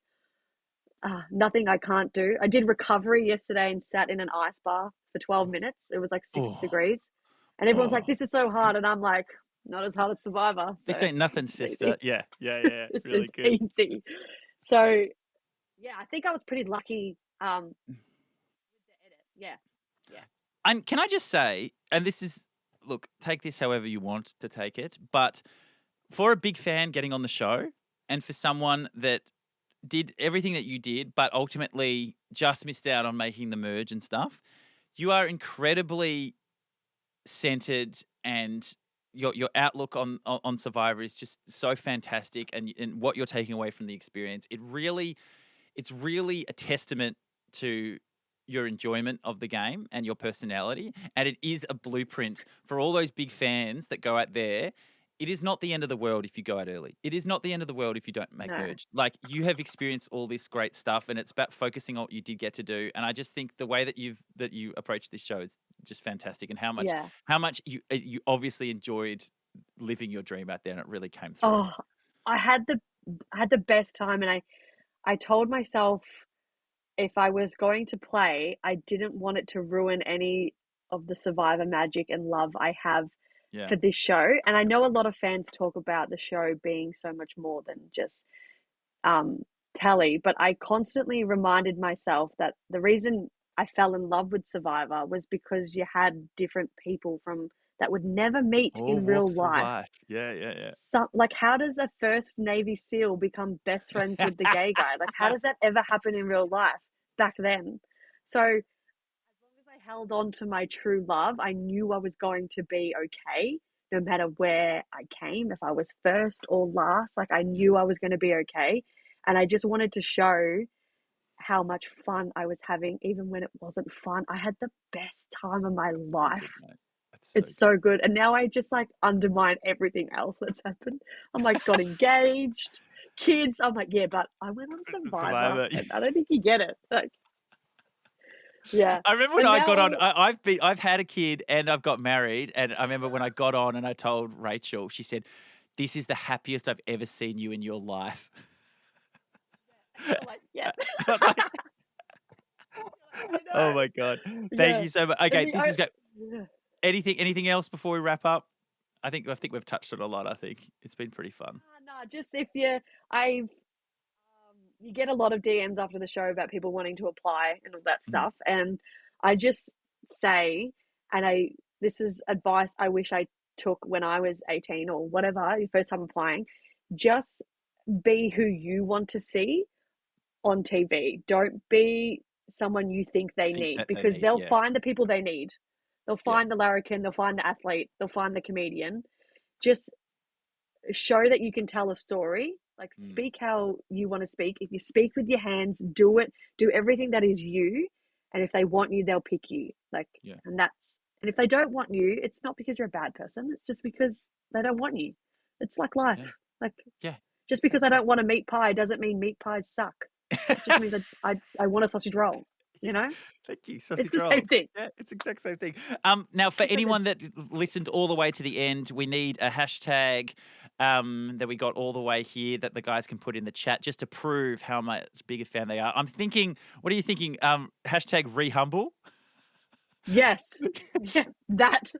nothing I can't do. I did recovery yesterday and sat in an ice bar for 12 minutes. It was like 6 degrees. Oh, And everyone's like, oh. this is so hard. And I'm like, not as hard as Survivor. So This ain't nothing, this is easy. sister. Yeah, yeah, yeah. This is Really good. easy. So yeah, I think I was pretty lucky with the edit. Yeah. Yeah. And can I just say, and this is, look, take this however you want to take it, but for a big fan getting on the show and for someone that did everything that you did, but ultimately just missed out on making the merge and stuff, you are incredibly centered and your outlook on Survivor is just so fantastic and what you're taking away from the experience. It's really a testament to your enjoyment of the game and your personality. And it is a blueprint for all those big fans that go out there. It is not the end of the world if you go out early. It is not the end of the world if you don't make No. merge. Like you have experienced all this great stuff and it's about focusing on what you did get to do. And I just think the way that you approach this show is just fantastic and Yeah. how much you obviously enjoyed living your dream out there and it really came through. Oh, I had the best time and I told myself if I was going to play, I didn't want it to ruin any of the Survivor magic and love I have Yeah. for this show. And I know a lot of fans talk about the show being so much more than just um, tally, but I constantly reminded myself that the reason I fell in love with Survivor was because you had different people from that would never meet All in real walks of life. life. Yeah, yeah, Some like how does a first Navy SEAL become best friends with the gay guy? Like how yeah. does that ever happen in real life back then? So as long as I held on to my true love, I knew I was going to be okay, no matter where I came, if I was first or last, like I Yeah. knew I was going to be okay. And I just wanted to show how much fun I was having, even when it wasn't fun. I had the best time of my So life. good, mate. That's so It's good. so good. And now I just like undermine everything else that's happened. I'm like, got engaged, kids. I'm like, yeah, but I went on The Survivor Survivor. and I don't think you get it. Like, yeah. I remember when And I got on. now, I've had a kid and I've got married, and I remember when I got on and I told Rachel, she said, "This is the happiest I've ever seen you in your life." and you're like, yeah. I was like, I "Oh know. my god, thank Yeah. you so much." And Okay, the, this is great. yeah. Anything else before we wrap up? I think we've touched on a lot. I think it's been pretty fun. Nah, just if you, I've, you get a lot of DMs after the show about people wanting to apply and all that Mhm. stuff. And I just say, and this is advice I wish I took when I was 18 or whatever, your first time applying, just be who you want to see on TV. Don't be someone you think they Think need that they because need. they'll Yeah, find the people they need. They'll yeah, find the larrikin, they'll find the athlete, they'll find the comedian. Just show that you can tell a story. Like mm, speak how you want to speak. If you speak with your hands, do it. Do everything that is you. And if they want you, they'll pick you. Like, yeah, and if they don't want you, it's not because you're a bad person. It's just because they don't want you. It's like life. yeah, Like yeah. just because I Exactly. don't want a meat pie doesn't mean meat pies suck. It just means I want a sausage roll. You know, Thank you, it's sausage the same roll. thing. Yeah, it's the exact same thing. Now, for It's like anyone that listened all the way to the end, we need a hashtag that we got all the way here that the guys can put in the chat just to prove how much big a fan they are. I'm thinking, what are you thinking? Hashtag rehumble. yes, yeah, that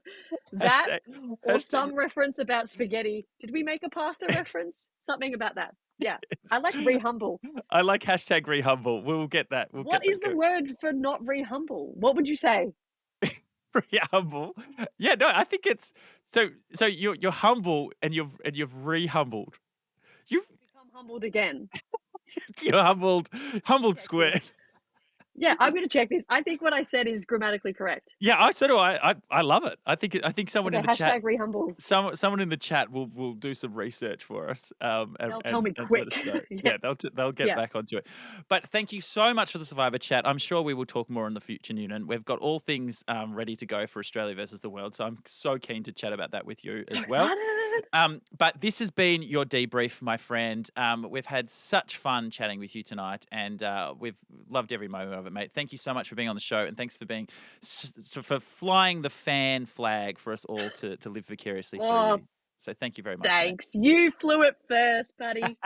Hashtag, or hashtag. some reference about spaghetti. Did we make a pasta reference? Something about that. Yeah. I like rehumble. I like hashtag rehumble. We'll get that. We'll What get that is the going. word for not rehumble? What would you say? Rehumble. Yeah, no, I think it's so. So you're humble and you've rehumbled. You've Become humbled again. you're humbled Yeah, cool. squared. Yeah, I'm gonna check this. I think what I said is grammatically correct. Yeah, so do I. I love it. I think someone Okay, in the chat hashtag rehumble. someone in the chat will do some research for us, and, They'll tell and me and let quick. us know. Yeah, Yeah, they'll get yeah. back onto it. But thank you so much for the Survivor chat. I'm sure we will talk more in the future, Noonan. We've got all things ready to go for Australia versus the world, so I'm so keen to chat about that with you So as well. excited. But this has been your debrief, my friend. We've had such fun chatting with you tonight, and we've loved every moment of it, mate. Thank you so much for being on the show, and thanks for being for flying the fan flag for us all to live vicariously through Oh, you. So thank you very much, mate. thanks. You flew it first, buddy.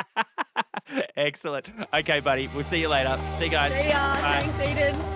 Excellent. Okay, buddy. We'll see you later. See you guys. See ya. Bye. Thanks, Eden.